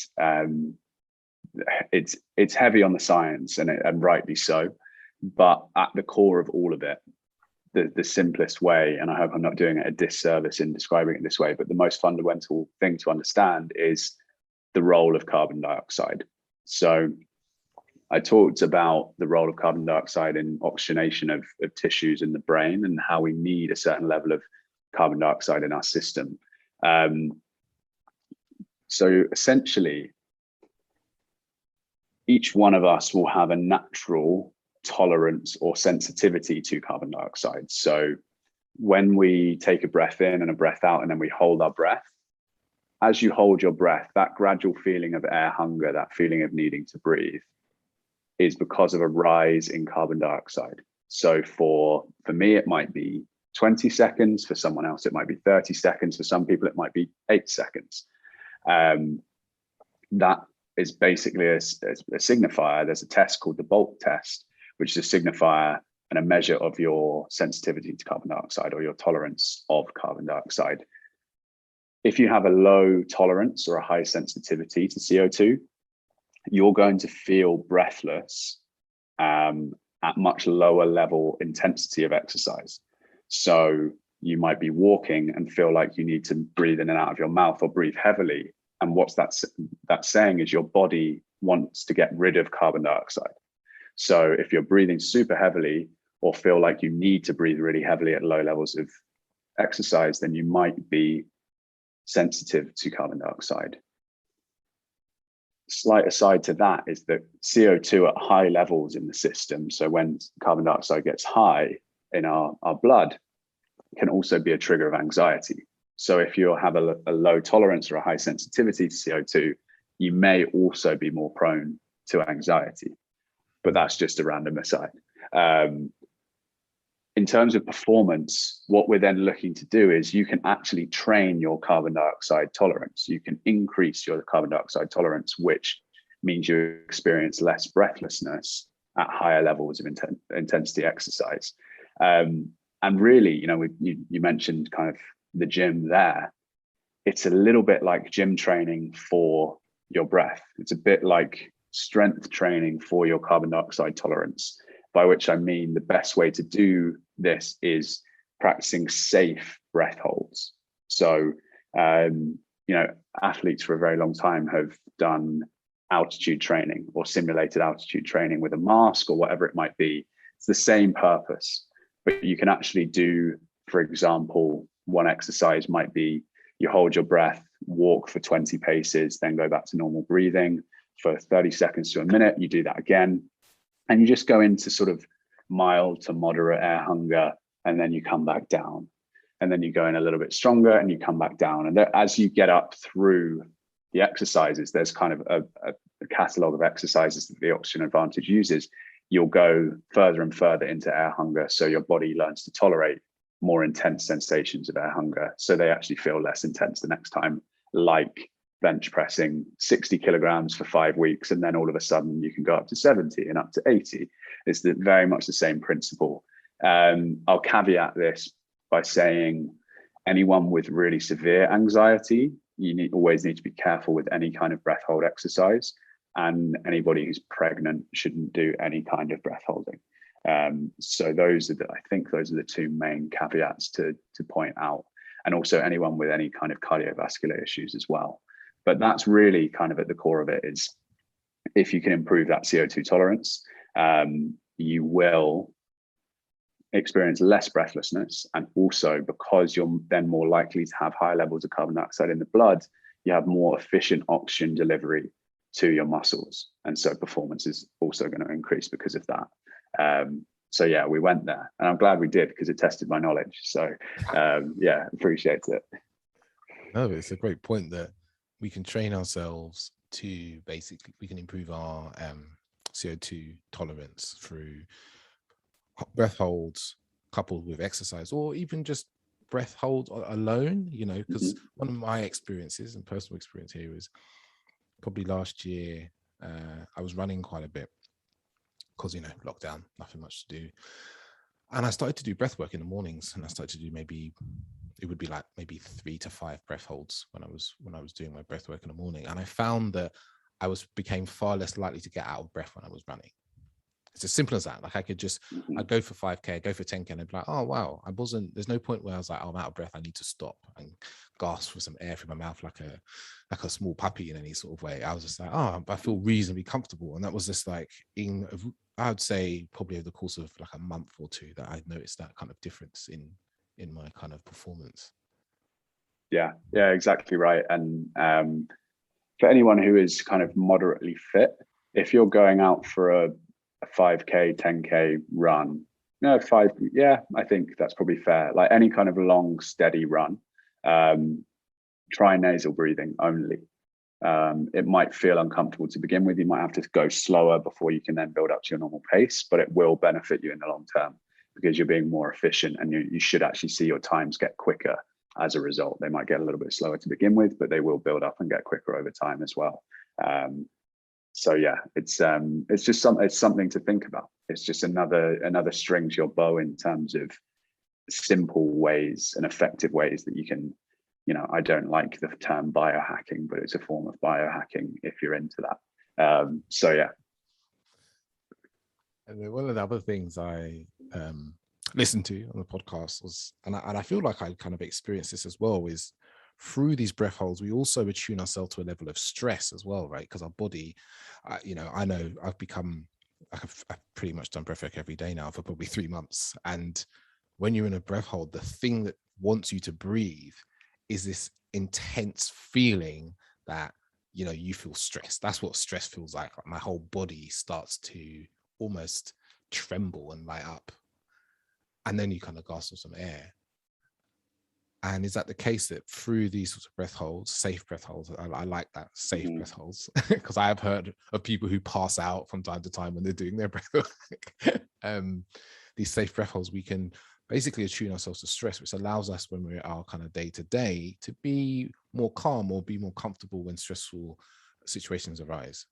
it's heavy on the science, and rightly so. But at the core of all of it, the simplest way, and I hope I'm not doing it a disservice in describing it this way, but the most fundamental thing to understand is the role of carbon dioxide. So I talked about the role of carbon dioxide in oxygenation of tissues in the brain, and how we need a certain level of carbon dioxide in our system. So essentially, each one of us will have a natural tolerance or sensitivity to carbon dioxide. So when we take a breath in and a breath out, and then we hold our breath, as you hold your breath, that gradual feeling of air hunger, that feeling of needing to breathe, is because of a rise in carbon dioxide. So for me, it might be 20 seconds. For someone else, it might be 30 seconds. For some people, it might be 8 seconds. That is basically a signifier. There's a test called the Bolt test, which is a signifier and a measure of your sensitivity to carbon dioxide, or your tolerance of carbon dioxide. If you have a low tolerance or a high sensitivity to CO2, you're going to feel breathless at much lower level intensity of exercise. So you might be walking and feel like you need to breathe in and out of your mouth, or breathe heavily. And what's that's saying is your body wants to get rid of carbon dioxide. So if you're breathing super heavily, or feel like you need to breathe really heavily at low levels of exercise, then you might be sensitive to carbon dioxide. Slight aside to that is that CO2 at high levels in the system, so when carbon dioxide gets high in our blood, can also be a trigger of anxiety. So if you have a low tolerance or a high sensitivity to CO2, you may also be more prone to anxiety. But that's just a random aside. In terms of performance, what we're then looking to do is you can actually train your carbon dioxide tolerance. You can increase your carbon dioxide tolerance, which means you experience less breathlessness at higher levels of intensity exercise. And really, you mentioned kind of the gym there. It's a little bit like gym training for your breath. It's a bit like strength training for your carbon dioxide tolerance, by which I mean the best way to do this is practicing safe breath holds. So, athletes for a very long time have done altitude training or simulated altitude training with a mask or whatever it might be. It's the same purpose, but you can actually do, for example, one exercise might be you hold your breath, walk for 20 paces, then go back to normal breathing for 30 seconds to a minute. You do that again, and you just go into sort of mild to moderate air hunger, and then you come back down, and then you go in a little bit stronger and you come back down. And as you get up through the exercises, there's kind of a catalog of exercises that the Oxygen Advantage uses. You'll go further and further into air hunger, so your body learns to tolerate more intense sensations of air hunger, so they actually feel less intense the next time, like bench pressing 60 kilograms for 5 weeks, and then all of a sudden you can go up to 70 and up to 80. It's very much the same principle. I'll caveat this by saying anyone with really severe anxiety, you always need to be careful with any kind of breath hold exercise, and anybody who's pregnant shouldn't do any kind of breath holding. So I think those are the two main caveats to point out, and also anyone with any kind of cardiovascular issues as well. But that's really kind of at the core of it, is if you can improve that CO2 tolerance, you will experience less breathlessness. And also, because you're then more likely to have higher levels of carbon dioxide in the blood, you have more efficient oxygen delivery to your muscles. And so performance is also going to increase because of that. So yeah, we went there, and I'm glad we did, because it tested my knowledge. So yeah, appreciate it. No, it's a great point that we can train ourselves to we can improve our CO2 tolerance through breath holds coupled with exercise, or even just breath hold alone, because one of my experiences and personal experience here is probably last year, I was running quite a bit because, lockdown, nothing much to do. And I started to do breath work in the mornings, and I started to do maybe 3 to 5 breath holds when I was doing my breath work in the morning. And I found that I became far less likely to get out of breath when I was running. It's as simple as that. Like I'd go for 5K, I'd go for 10K, and I'd be like, oh wow, there's no point where I was like, oh, I'm out of breath, I need to stop and gasp for some air through my mouth like a small puppy in any sort of way. I was just like, oh, I feel reasonably comfortable. And that was just like, I would say probably over the course of like a month or two, that I noticed that kind of difference in my kind of performance. Yeah, exactly right. And for anyone who is kind of moderately fit, if you're going out for a 5K, 10K run, I think that's probably fair. Like any kind of long, steady run, try nasal breathing only. It might feel uncomfortable to begin with. You might have to go slower before you can then build up to your normal pace, but it will benefit you in the long term because you're being more efficient, and you should actually see your times get quicker as a result. They might get a little bit slower to begin with, but they will build up and get quicker over time as well. So yeah, it's something to think about. It's just another string to your bow in terms of simple ways and effective ways that you can, I don't like the term biohacking, but it's a form of biohacking if you're into that. So yeah. And then one of the other things I listened to on the podcast was, and I feel like I kind of experienced this as well, is through these breath holds, we also attune ourselves to a level of stress as well, right? Because our body, I know I've pretty much done breathwork every day now for probably 3 months. And when you're in a breath hold, the thing that wants you to breathe is this intense feeling that, you feel stressed. That's what stress feels like. My whole body starts to almost tremble and light up. And then you kind of gasp for some air. And is that the case that through these sorts of breath holds, safe breath holds, I like that, safe breath holds, because I have heard of people who pass out from time to time when they're doing their breath work. These safe breath holds, we can basically attune ourselves to stress, which allows us, when we're our kind of day to day, to be more calm or be more comfortable when stressful situations arise.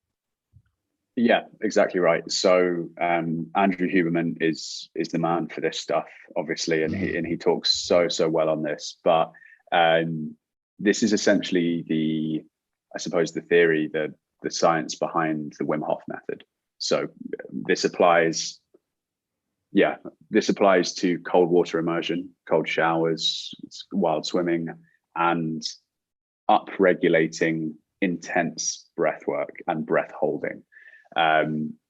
Yeah, exactly right. So Andrew Huberman is the man for this stuff, obviously, and he talks so well on this. But this is essentially the theory, the science behind the Wim Hof method. So this applies to cold water immersion, cold showers, wild swimming, and up-regulating intense breath work and breath holding.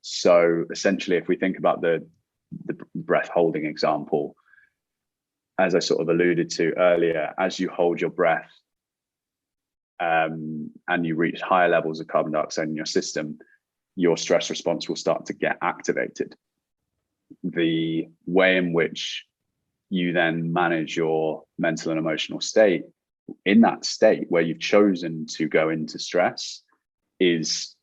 So essentially, if we think about the breath holding example, as I sort of alluded to earlier, as you hold your breath and you reach higher levels of carbon dioxide in your system, your stress response will start to get activated. The way in which you then manage your mental and emotional state in that state where you've chosen to go into stress is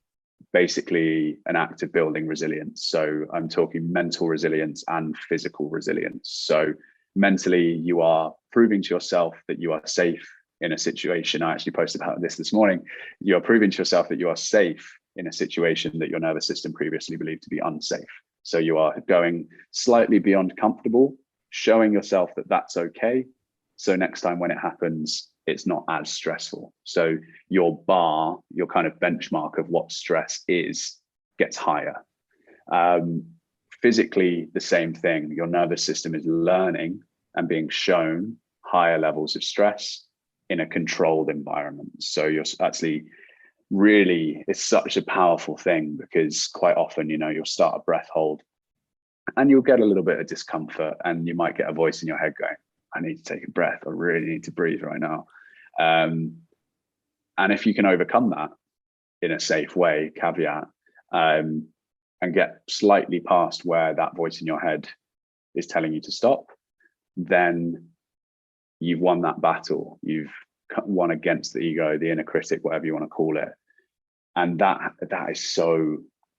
basically an act of building resilience. So I'm talking mental resilience and physical resilience. So mentally, you are proving to yourself that you are safe in a situation. I actually posted about this morning. You're proving to yourself that you are safe in a situation that your nervous system previously believed to be unsafe. So you are going slightly beyond comfortable, showing yourself that that's okay. So next time when it happens, it's not as stressful. So your bar, your kind of benchmark of what stress is, gets higher. Physically, the same thing. Your nervous system is learning and being shown higher levels of stress in a controlled environment. So you're actually really, it's such a powerful thing, because quite often, you'll start a breath hold and you'll get a little bit of discomfort, and you might get a voice in your head going, I need to take a breath. I really need to breathe right now. And if you can overcome that in a safe way, caveat, and get slightly past where that voice in your head is telling you to stop, then you've won that battle. You've won against the ego, the inner critic, whatever you want to call it. And that is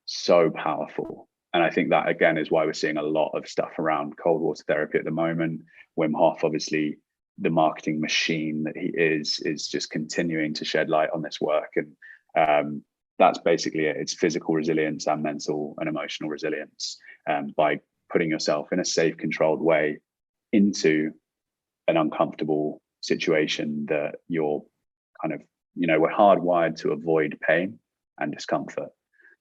so powerful. And I think that, again, is why we're seeing a lot of stuff around cold water therapy at the moment. Wim Hof, obviously, the marketing machine that he is just continuing to shed light on this work. And that's basically it. It's physical resilience and mental and emotional resilience, by putting yourself in a safe, controlled way into an uncomfortable situation that you're kind of, we're hardwired to avoid pain and discomfort.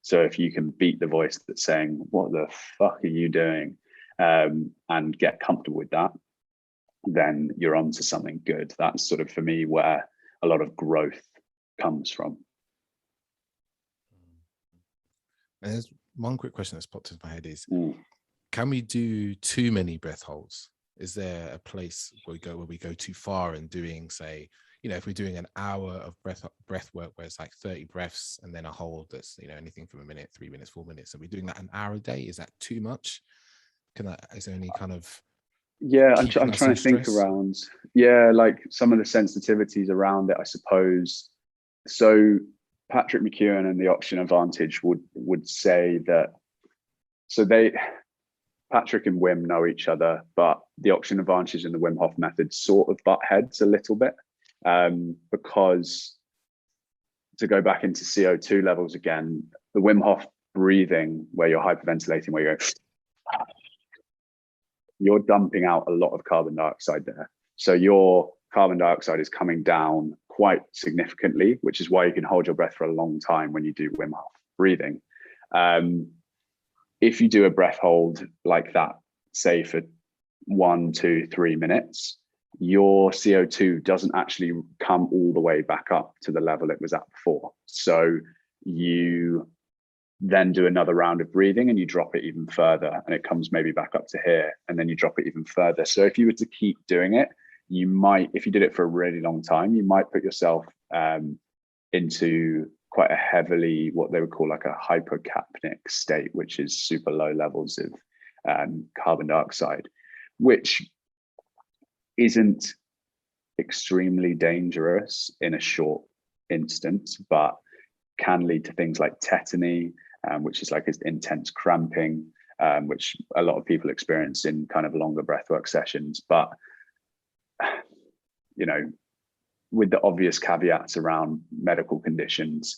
So if you can beat the voice that's saying, what the fuck are you doing? And get comfortable with that, then you're onto something good. That's sort of, for me, where a lot of growth comes from. And there's one quick question that's popped into my head is, can we do too many breath holds? Is there a place where we go too far in doing, say, if we're doing an hour of breath work where it's like 30 breaths and then a hold that's, anything from a minute, 3 minutes, 4 minutes. Are we doing that an hour a day? Is that too much? Is there any kind of... Yeah, I'm trying to think around, like some of the sensitivities around it, I suppose. So Patrick McKeown and the Oxygen Advantage would say that, Patrick and Wim know each other, but the Oxygen Advantage and the Wim Hof method sort of butt heads a little bit, because, to go back into CO2 levels again, the Wim Hof breathing, where you're hyperventilating, where you're dumping out a lot of carbon dioxide there. So your carbon dioxide is coming down quite significantly, which is why you can hold your breath for a long time when you do Wim Hof breathing. If you do a breath hold like that, say for 1, 2, 3 minutes, your CO2 doesn't actually come all the way back up to the level it was at before. So you then do another round of breathing and you drop it even further, and it comes maybe back up to here, and then you drop it even further. So if you were to keep doing it, you might, if you did it for a really long time, you might put yourself into quite a heavily, what they would call like a hypocapnic state, which is super low levels of carbon dioxide, which isn't extremely dangerous in a short instance, but can lead to things like tetany, which is like intense cramping, which a lot of people experience in kind of longer breathwork sessions. But, with the obvious caveats around medical conditions,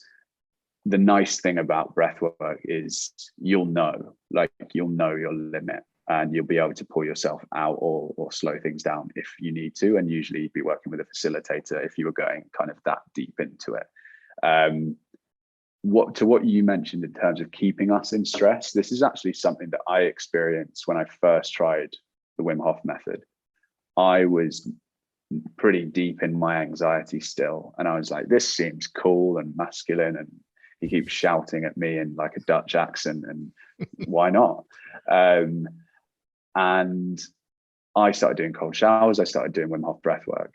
the nice thing about breathwork is you'll know your limit, and you'll be able to pull yourself out or slow things down if you need to. And usually you'd be working with a facilitator if you were going kind of that deep into it. What you mentioned in terms of keeping us in stress, this is actually something that I experienced when I first tried the Wim Hof method. I was pretty deep in my anxiety still, and I was like, this seems cool and masculine, and he keeps shouting at me in like a Dutch accent, and why not? And I started doing cold showers. I started doing Wim Hof breathwork.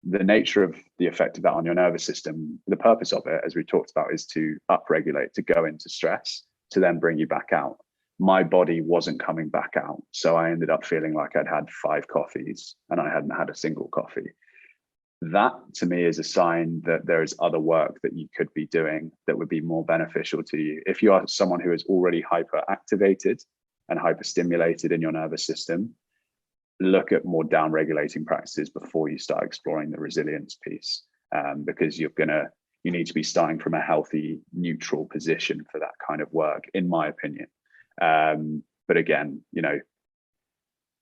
The nature of the effect of that on your nervous system, the purpose of it, as we talked about, is to upregulate, to go into stress, to then bring you back out. My body wasn't coming back out. So I ended up feeling like I'd had 5 coffees and I hadn't had a single coffee. That to me is a sign that there is other work that you could be doing that would be more beneficial to you. If you are someone who is already hyperactivated and hyperstimulated in your nervous system, look at more down-regulating practices before you start exploring the resilience piece, because you need to be starting from a healthy, neutral position for that kind of work, in my opinion. But again, you know,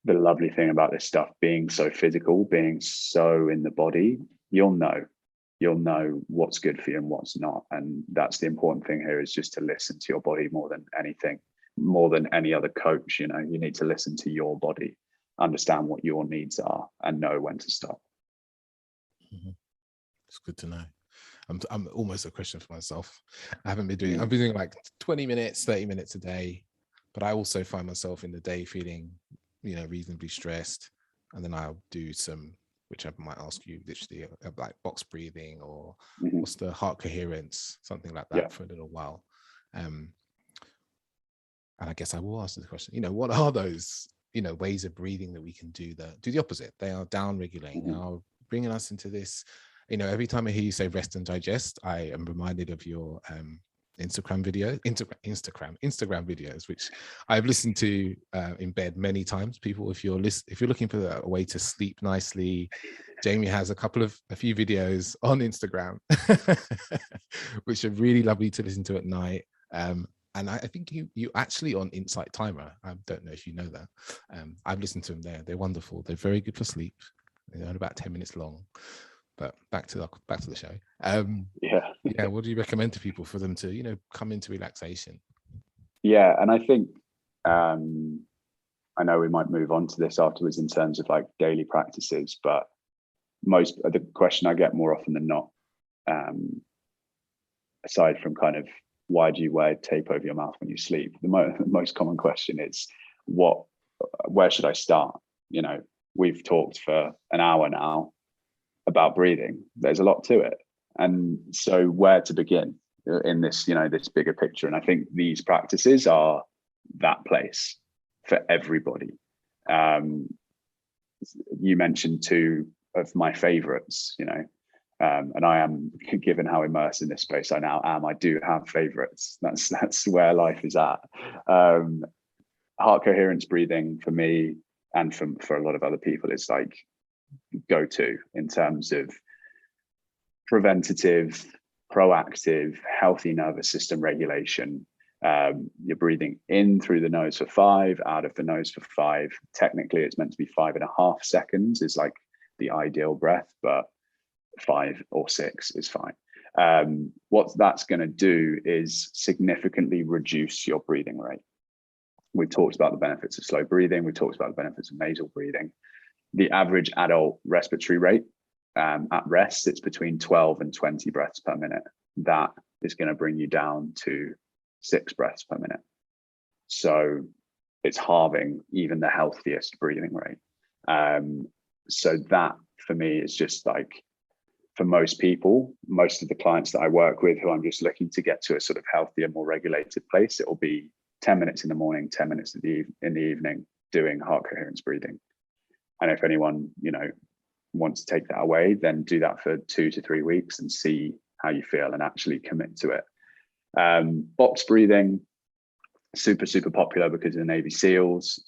the lovely thing about this stuff being so physical, being so in the body, you'll know what's good for you and what's not. And that's the important thing here, is just to listen to your body more than anything, more than any other coach. You know, you need to listen to your body, understand what your needs are, and know when to stop. It's good to know. I'm almost a question for myself. I've been doing like 20 minutes, 30 minutes a day, but I also find myself in the day feeling, you know, reasonably stressed. And then I'll do some, which I might ask you literally, like box breathing or what's the heart coherence, something like that for a little while. And I guess I will ask the question, you know, what are those, you know, ways of breathing that we can do the opposite? They are down regulating, they are bringing us into this. You know, every time I hear you say rest and digest, I am reminded of your Instagram videos, which I've listened to in bed many times. People, if you're looking for a way to sleep nicely, Jamie has a few videos on Instagram, which are really lovely to listen to at night. And I think you actually on Insight Timer. I don't know if you know that. I've listened to them there. They're wonderful. They're very good for sleep. They're only about 10 minutes long. But back to the show. What do you recommend to people for them to, you know, come into relaxation? Yeah, and I think I know we might move on to this afterwards in terms of like daily practices, but the question I get more often than not, aside from kind of why do you wear tape over your mouth when you sleep, the most common question is where should I start? You know, we've talked for an hour now about breathing. There's a lot to it, and so where to begin in this, you know, this bigger picture? And I think these practices are that place for everybody. You mentioned two of my favorites, you know, and I am, given how immersed in this space I now am, I do have favorites. That's where life is at. Heart coherence breathing for me, and for a lot of other people, is like go to in terms of preventative, proactive, healthy nervous system regulation. You're breathing in through the nose for 5, out of the nose for 5. Technically, it's meant to be 5.5 seconds is like the ideal breath, but 5 or 6 is fine. What that's going to do is significantly reduce your breathing rate. We've talked about the benefits of slow breathing. We've talked about the benefits of nasal breathing. The average adult respiratory rate at rest, it's between 12 and 20 breaths per minute. That is going to bring you down to 6 breaths per minute. So it's halving even the healthiest breathing rate. So that for me is just like, for most people, most of the clients that I work with who I'm just looking to get to a sort of healthier, more regulated place, it will be 10 minutes in the morning, 10 minutes in the evening doing heart coherence breathing. And if anyone, you know, wants to take that away, then do that for 2 to 3 weeks and see how you feel and actually commit to it. Box breathing, super popular because of the Navy SEALs.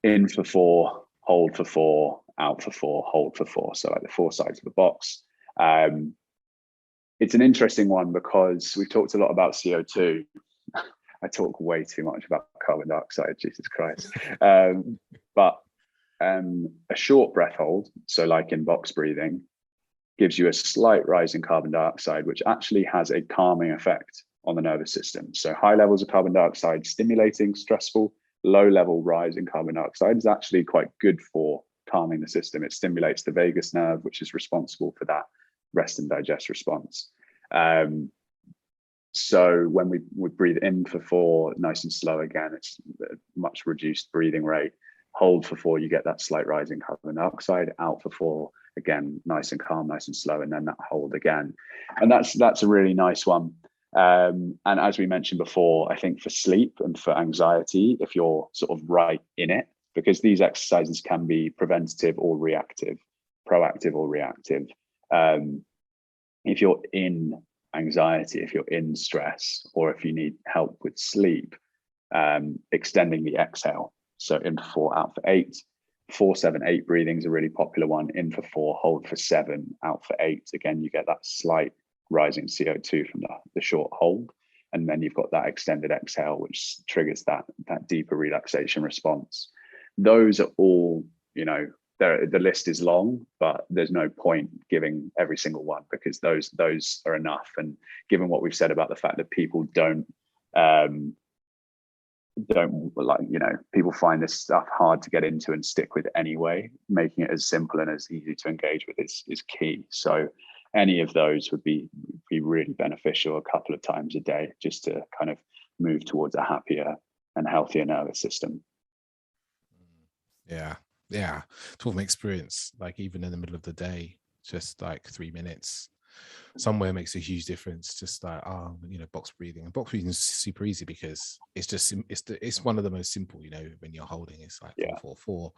In for 4, hold for 4, out for 4, hold for 4. So like the 4 sides of the box. It's an interesting one because we've talked a lot about CO2. I talk way too much about carbon dioxide, Jesus Christ. But a short breath hold, so like in box breathing, gives you a slight rise in carbon dioxide, which actually has a calming effect on the nervous system. So high levels of carbon dioxide, stimulating, stressful. Low level rise in carbon dioxide is actually quite good for calming the system. It stimulates the vagus nerve, which is responsible for that rest and digest response. So when we breathe in for 4, nice and slow, again, it's a much reduced breathing rate. Hold for 4, you get that slight rise in carbon dioxide. Out for 4, again, nice and calm, nice and slow, and then that hold again. And that's a really nice one. And as we mentioned before, I think for sleep and for anxiety, if you're sort of right in it, because these exercises can be preventative or reactive, proactive or reactive. If you're in anxiety, if you're in stress, or if you need help with sleep, extending the exhale. So in for 4, out for 8. 4, 7, 8 breathing is a really popular one. In for 4, hold for 7, out for 8. Again, you get that slight rising CO2 from the short hold. And then you've got that extended exhale, which triggers that deeper relaxation response. Those are all, the list is long, but there's no point giving every single one, because those are enough. And given what we've said about the fact that people don't people find this stuff hard to get into and stick with anyway, making it as simple and as easy to engage with is key. So any of those would be really beneficial a couple of times a day, just to kind of move towards a happier and healthier nervous system. Yeah, talk from experience, like even in the middle of the day, just like 3 minutes somewhere makes a huge difference. Just like box breathing, and box breathing is super easy because it's one of the most simple, when you're holding, it's like 4-4-4,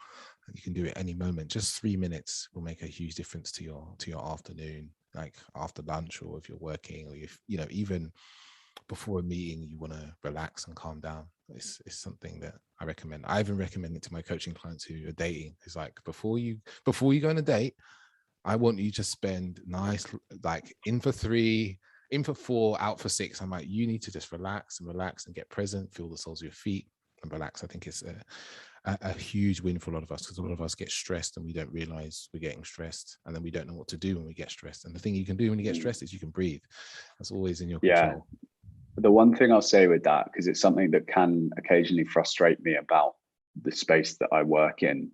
and you can do it any moment. Just 3 minutes will make a huge difference to your afternoon, like after lunch, or if you're working, or if even before a meeting you want to relax and calm down. It's something that I recommend. I even recommend it to my coaching clients who are dating. It's like, before you go on a date, I want you to spend nice, like in for 3, in for 4, out for 6. I'm like, you need to just relax and get present, feel the soles of your feet and relax. I think it's a huge win for a lot of us, because a lot of us get stressed and we don't realize we're getting stressed, and then we don't know what to do when we get stressed. And the thing you can do when you get stressed is you can breathe. That's always in your control. The one thing I'll say with that, because it's something that can occasionally frustrate me about the space that I work in,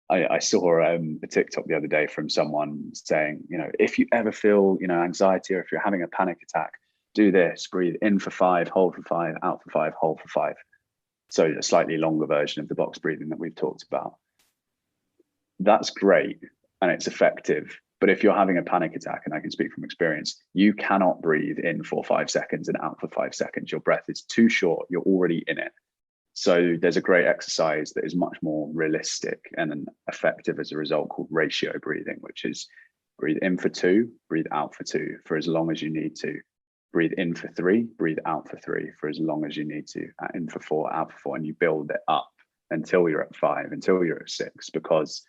I saw a TikTok the other day from someone saying, if you ever feel, anxiety, or if you're having a panic attack, do this: breathe in for 5, hold for 5, out for 5, hold for 5. So a slightly longer version of the box breathing that we've talked about. That's great and it's effective. But if you're having a panic attack, and I can speak from experience, you cannot breathe in for 5 seconds and out for 5 seconds. Your breath is too short. You're already in it. So there's a great exercise that is much more realistic and effective as a result, called ratio breathing, which is breathe in for 2, breathe out for 2 for as long as you need to. Breathe in for 3, breathe out for 3 for as long as you need to. In for 4, out for 4, and you build it up until you're at 5, until you're at 6. Because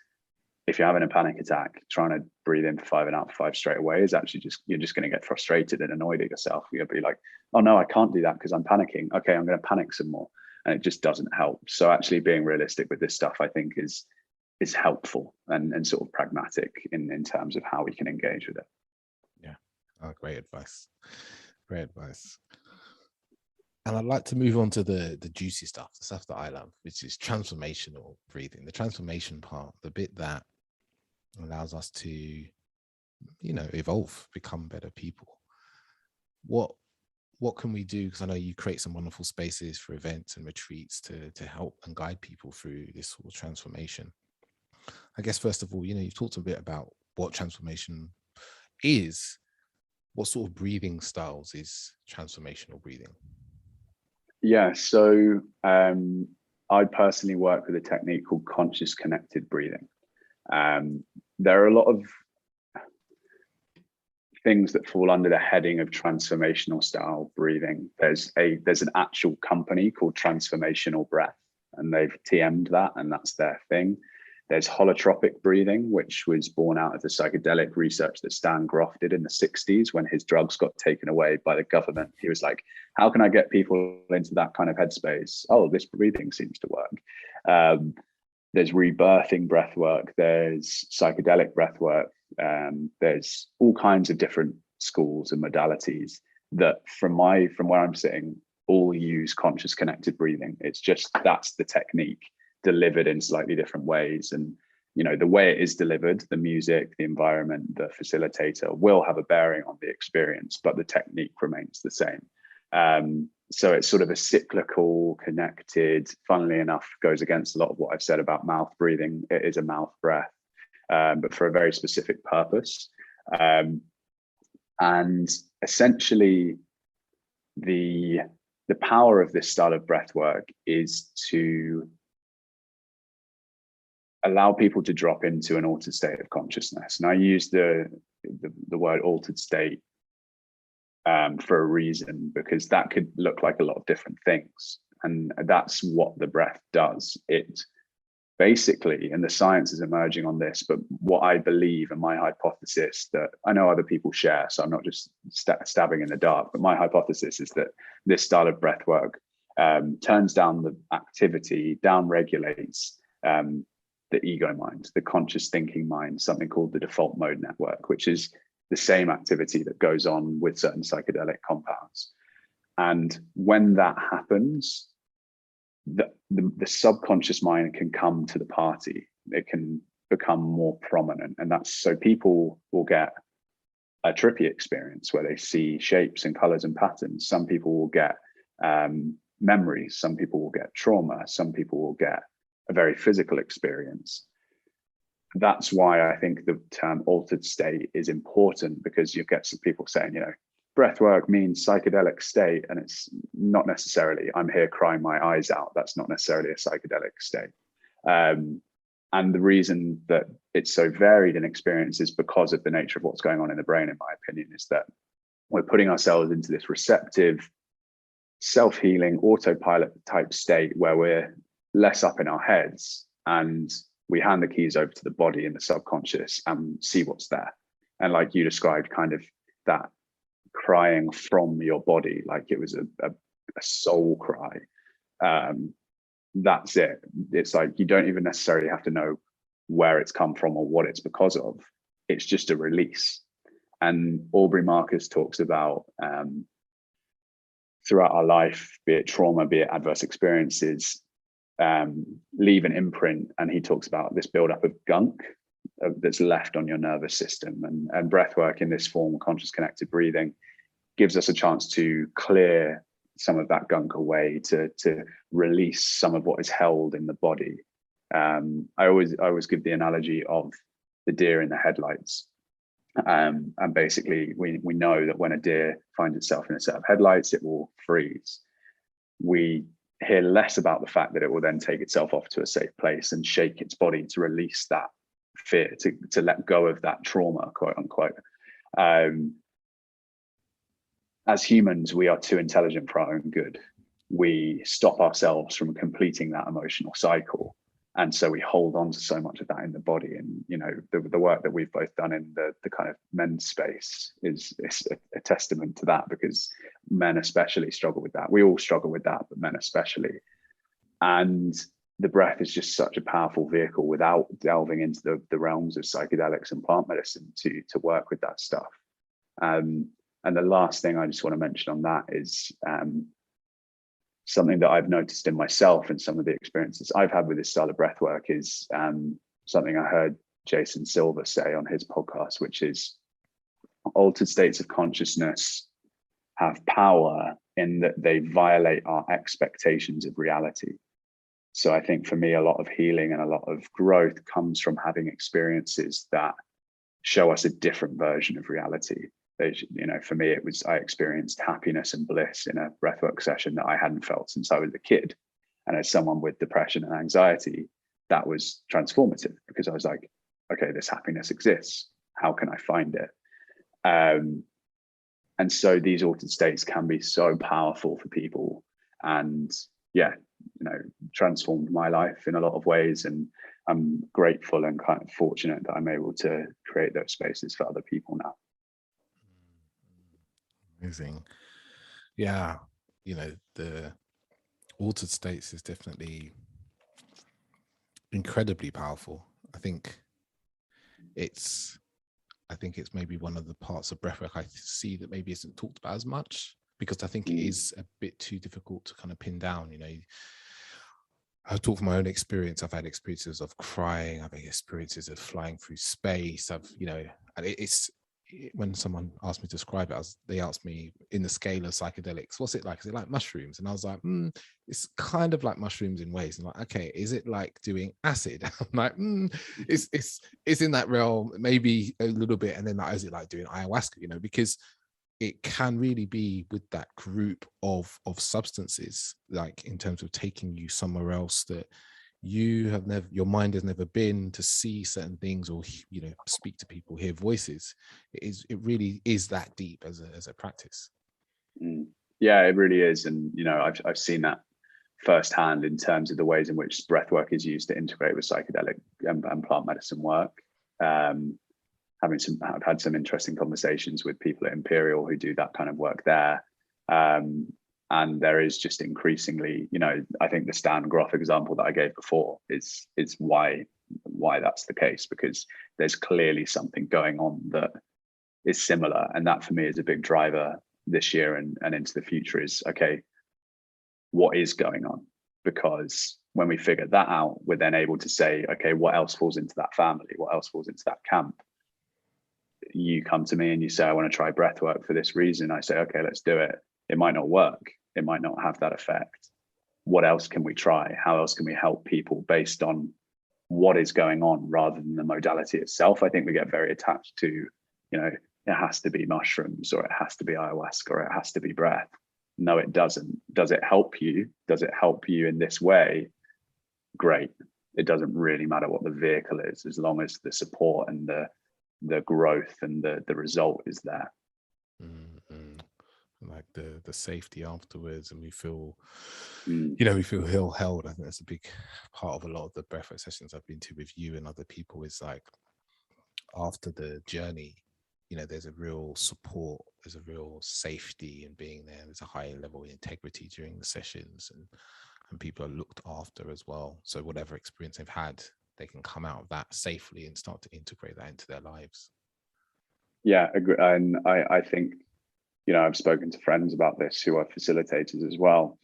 if you're having a panic attack, trying to breathe in for 5 and out for 5 straight away is actually you're just going to get frustrated and annoyed at yourself. You'll be like, oh no, I can't do that because I'm panicking. Okay, I'm going to panic some more. And it just doesn't help. So actually being realistic with this stuff, I think is helpful and sort of pragmatic in terms of how we can engage with it. Yeah. Oh, great advice. Great advice. And I'd like to move on to the juicy stuff, the stuff that I love, which is transformational breathing. The transformation part, the bit that allows us to, evolve, become better people. What can we do? Because I know you create some wonderful spaces for events and retreats to help and guide people through this sort of transformation. I guess, first of all, you've talked a bit about what transformation is. What sort of breathing styles is transformational breathing? Yeah, so I personally work with a technique called conscious connected breathing. There are a lot of things that fall under the heading of transformational style breathing. There's an actual company called Transformational Breath, and they've TM'd that, and that's their thing. There's holotropic breathing, which was born out of the psychedelic research that Stan Grof did in the 60s when his drugs got taken away by the government. He was like, how can I get people into that kind of headspace? Oh, this breathing seems to work. There's rebirthing breath work. There's psychedelic breath work. There's all kinds of different schools and modalities that from where I'm sitting, all use conscious connected breathing. It's just, that's the technique delivered in slightly different ways. And, the way it is delivered, the music, the environment, the facilitator will have a bearing on the experience, but the technique remains the same. So it's sort of a cyclical, connected, funnily enough, goes against a lot of what I've said about mouth breathing. It is a mouth breath, but for a very specific purpose. And essentially, the power of this style of breath work is to allow people to drop into an altered state of consciousness. And I use the word altered state for a reason, because that could look like a lot of different things. And that's what the breath does. It basically, and the science is emerging on this, but what I believe and my hypothesis that I know other people share, so I'm not just stabbing in the dark, but my hypothesis is that this style of breath work turns down the activity, down regulates the ego mind, the conscious thinking mind, something called the default mode network, which is the same activity that goes on with certain psychedelic compounds. And when that happens, the subconscious mind can come to the party. It can become more prominent. And that's so people will get a trippy experience where they see shapes and colors and patterns. Some people will get memories. Some people will get trauma. Some people will get a very physical experience. That's why I think the term altered state is important, because you get some people saying, breathwork means psychedelic state, and it's not necessarily, I'm here crying my eyes out. That's not necessarily a psychedelic state. And the reason that it's so varied in experience is because of the nature of what's going on in the brain, in my opinion, is that we're putting ourselves into this receptive, self-healing, autopilot type state where we're less up in our heads, and we hand the keys over to the body and the subconscious and see what's there. And like you described, kind of that crying from your body, like it was a soul cry. That's it. It's like you don't even necessarily have to know where it's come from or what it's because of. It's just a release. And Aubrey Marcus talks about throughout our life, be it trauma, be it adverse experiences, leave an imprint. And he talks about this buildup of gunk that's left on your nervous system. And breath work in this form, conscious connected breathing, gives us a chance to clear some of that gunk away, to release some of what is held in the body. I always give the analogy of the deer in the headlights. And basically, we know that when a deer finds itself in a set of headlights, it will freeze. We hear less about the fact that it will then take itself off to a safe place and shake its body to release that fear, to let go of that trauma, quote unquote. As humans, we are too intelligent for our own good. We stop ourselves from completing that emotional cycle. And so we hold on to so much of that in the body. And, the work that we've both done in the kind of men's space is a testament to that, because men especially struggle with that. We all struggle with that, but men especially. And the breath is just such a powerful vehicle, without delving into the realms of psychedelics and plant medicine, to work with that stuff. And the last thing I just want to mention on that is something that I've noticed in myself and some of the experiences I've had with this style of breath work is something I heard Jason Silver say on his podcast, which is altered states of consciousness have power in that they violate our expectations of reality. So I think for me, a lot of healing and a lot of growth comes from having experiences that show us a different version of reality. For me, I experienced happiness and bliss in a breathwork session that I hadn't felt since I was a kid. And as someone with depression and anxiety, that was transformative, because I was like, okay, this happiness exists. How can I find it? And so these altered states can be so powerful for people, and transformed my life in a lot of ways. And I'm grateful and kind of fortunate that I'm able to create those spaces for other people now. Amazing. Yeah, the altered states is definitely incredibly powerful. I think it's maybe one of the parts of breathwork I see that maybe isn't talked about as much, because I think it is a bit too difficult to kind of pin down. I talk from my own experience. I've had experiences of crying. I've had experiences of flying through space. And it's when someone asked me to describe it, they asked me, in the scale of psychedelics, what's it like? Is it like mushrooms? And I was like, it's kind of like mushrooms in ways. And like, okay, is it like doing acid? I'm like, it's in that realm, maybe a little bit. And then like, is it like doing ayahuasca? Because it can really be with that group of substances, like in terms of taking you somewhere else that your mind has never been, to see certain things, or speak to people, hear voices. It really is that deep as a practice. Yeah, it really is. And I've seen that firsthand in terms of the ways in which breathwork is used to integrate with psychedelic and plant medicine work. I've had some interesting conversations with people at Imperial who do that kind of work there. And there is just increasingly, I think the Stan Groff example that I gave before is why that's the case, because there's clearly something going on that is similar. And that for me is a big driver this year and into the future is, okay, what is going on? Because when we figure that out, we're then able to say, okay, what else falls into that family? What else falls into that camp? You come to me and you say, I want to try breath work for this reason. I say, okay, let's do it. It might not work. It might not have that effect. What else can we try? How else can we help people based on what is going on rather than the modality itself? I think we get very attached to, it has to be mushrooms or it has to be ayahuasca or it has to be breath. No, it doesn't. Does it help you? Does it help you in this way? Great. It doesn't really matter what the vehicle is, as long as the support and the growth and the result is there. Mm-hmm. Like the safety afterwards, and we feel we feel held. I think that's a big part of a lot of the breathwork sessions I've been to with you and other people, is like after the journey, there's a real support, there's a real safety in being there, there's a high level of integrity during the sessions, and people are looked after as well. So whatever experience they've had, they can come out of that safely and start to integrate that into their lives. Yeah, and I think, I've spoken to friends about this who are facilitators as well.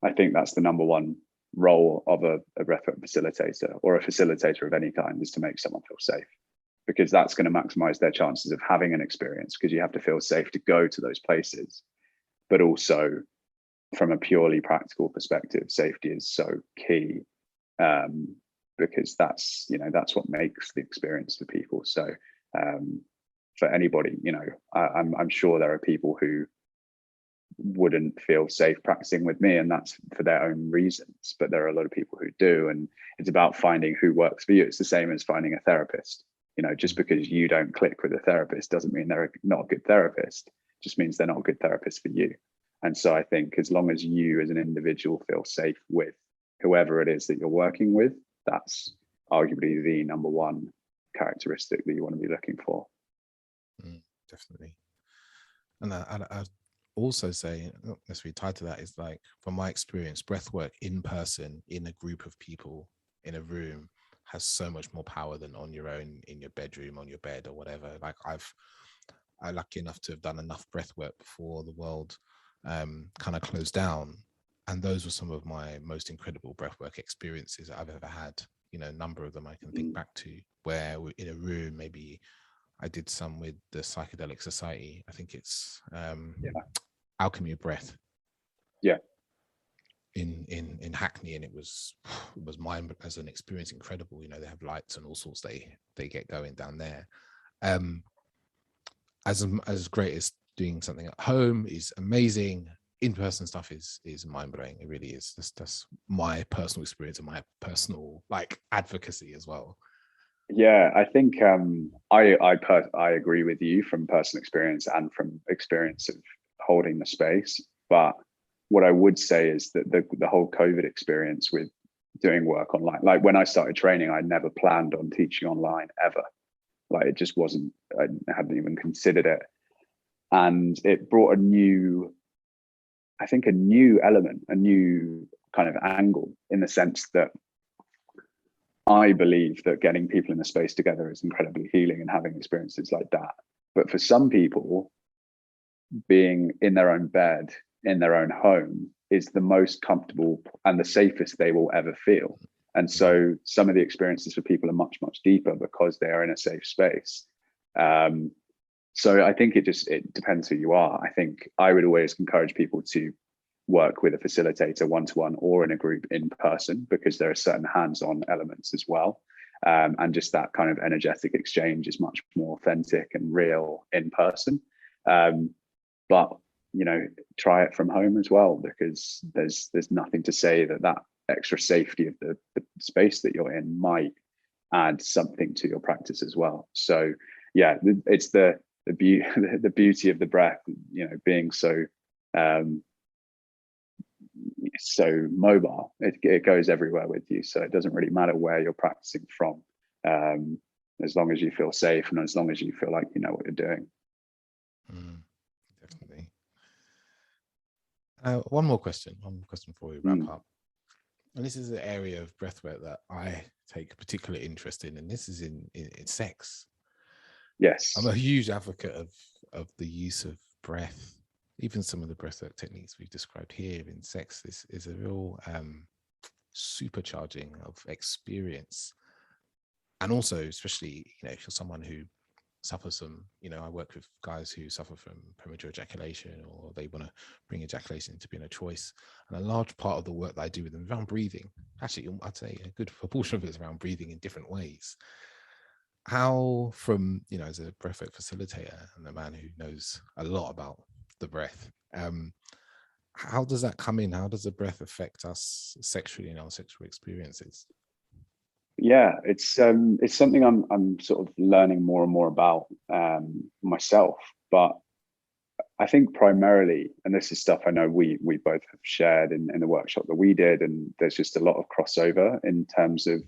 I think that's the number one role of a breathwork facilitator or a facilitator of any kind, is to make someone feel safe, because that's going to maximize their chances of having an experience, because you have to feel safe to go to those places. But also from a purely practical perspective, safety is so key, because that's what makes the experience for people. So for anybody, I'm sure there are people who wouldn't feel safe practicing with me, and that's for their own reasons, but there are a lot of people who do, and it's about finding who works for you. It's the same as finding a therapist. Just because you don't click with a therapist doesn't mean they're not a good therapist. It just means they're not a good therapist for you. And so I think as long as you as an individual feel safe with whoever it is that you're working with, that's arguably the number one characteristic that you want to be looking for. Definitely. And I also say, not necessarily tied to that, is like, from my experience, breathwork in person, in a group of people, in a room, has so much more power than on your own, in your bedroom, on your bed or whatever. Like I'm lucky enough to have done enough breathwork before the world kind of closed down. And those were some of my most incredible breathwork experiences I've ever had. A number of them I can think back to, where we're in a room. Maybe I did some with the Psychedelic Society. I think it's Alchemy of Breath. Yeah. In Hackney, and it was mine as an experience incredible. They have lights and all sorts they get going down there. As great as doing something at home is amazing, in-person stuff is mind-blowing. It really is. That's my personal experience and my personal advocacy as well. Yeah, I think I agree with you from personal experience and from experience of holding the space. But what I would say is that the whole COVID experience with doing work online, like when I started training, I never planned on teaching online ever. It just wasn't, I hadn't even considered it. And it brought a new element, a new kind of angle, in the sense that I believe that getting people in the space together is incredibly healing and having experiences like that. But for some people, being in their own bed, in their own home, is the most comfortable and the safest they will ever feel. And so some of the experiences for people are much, much deeper because they are in a safe space. So I think it depends who you are. I think I would always encourage people to work with a facilitator one-to-one or in a group in person, because there are certain hands-on elements as well. And just that kind of energetic exchange is much more authentic and real in person. But try it from home as well, because there's nothing to say that extra safety of the space that you're in might add something to your practice as well. So yeah, it's the beauty of the breath, being so it's so mobile. It goes everywhere with you. So it doesn't really matter where you're practicing from, as long as you feel safe and as long as you feel like you know what you're doing. Definitely. One more question before we wrap up. And this is an area of breathwork that I take particular interest in, and this is in sex. Yes. I'm a huge advocate of the use of breath. Even some of the breathwork techniques we've described here in sex is a real supercharging of experience. And also, especially, if you're someone who suffers from, I work with guys who suffer from premature ejaculation, or they want to bring ejaculation into being a choice. And a large part of the work that I do with them is around breathing. Actually, I'd say a good proportion of it is around breathing in different ways. How, from, as a breathwork facilitator and a man who knows a lot about the breath, how does that come in? How does the breath affect us sexually in our sexual experiences? Yeah, it's something I'm sort of learning more and more about myself. But I think primarily, and this is stuff I know we both have shared in the workshop that we did, and there's just a lot of crossover in terms of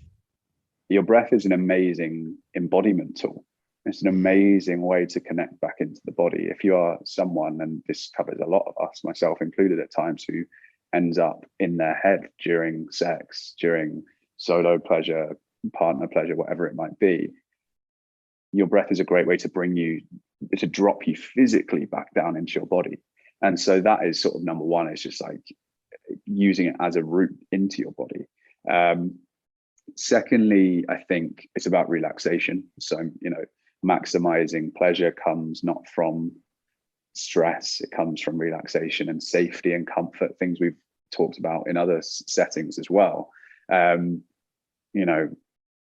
your breath is an amazing embodiment tool. It's an amazing way to connect back into the body. If you are someone, and this covers a lot of us, myself included at times, who ends up in their head during sex, during solo pleasure, partner pleasure, whatever it might be, your breath is a great way to drop you physically back down into your body. And so that is sort of number one. It's just like using it as a route into your body. Secondly, I think it's about relaxation. So, maximizing pleasure comes not from stress, it comes from relaxation and safety and comfort, things we've talked about in other settings as well.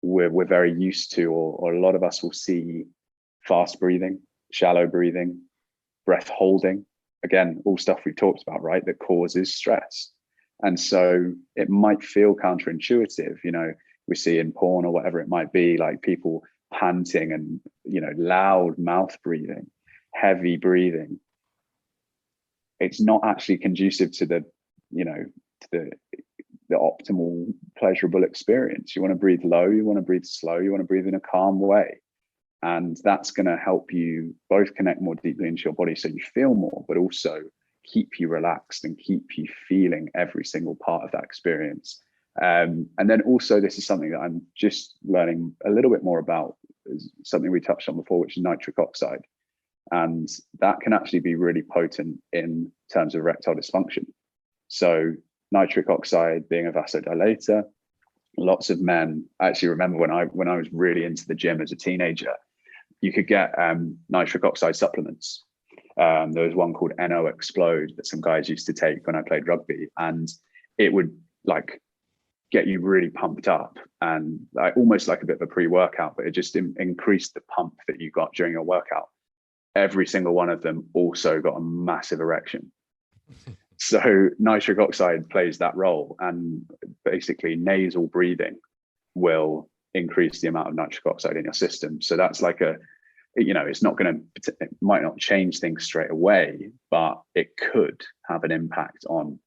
We're very used to, or a lot of us will see fast breathing, shallow breathing, breath holding. Again, all stuff we've talked about, right? That causes stress. And so it might feel counterintuitive, we see in porn or whatever it might be, like people panting and, loud mouth breathing, heavy breathing. It's not actually conducive to the optimal pleasurable experience. You want to breathe low, you want to breathe slow, you want to breathe in a calm way. And that's going to help you both connect more deeply into your body so you feel more, but also keep you relaxed and keep you feeling every single part of that experience. And then also, this is something that I'm just learning a little bit more about, something we touched on before, which is nitric oxide. And that can actually be really potent in terms of erectile dysfunction. So nitric oxide being a vasodilator, lots of men, I actually remember when I was really into the gym as a teenager, you could get nitric oxide supplements. There was one called NO Explode that some guys used to take when I played rugby, and it would like get you really pumped up, and almost like a bit of a pre-workout, but it just increased the pump that you got during your workout. Every single one of them also got a massive erection. So nitric oxide plays that role, and basically nasal breathing will increase the amount of nitric oxide in your system. So that's like it might not change things straight away, but it could have an impact on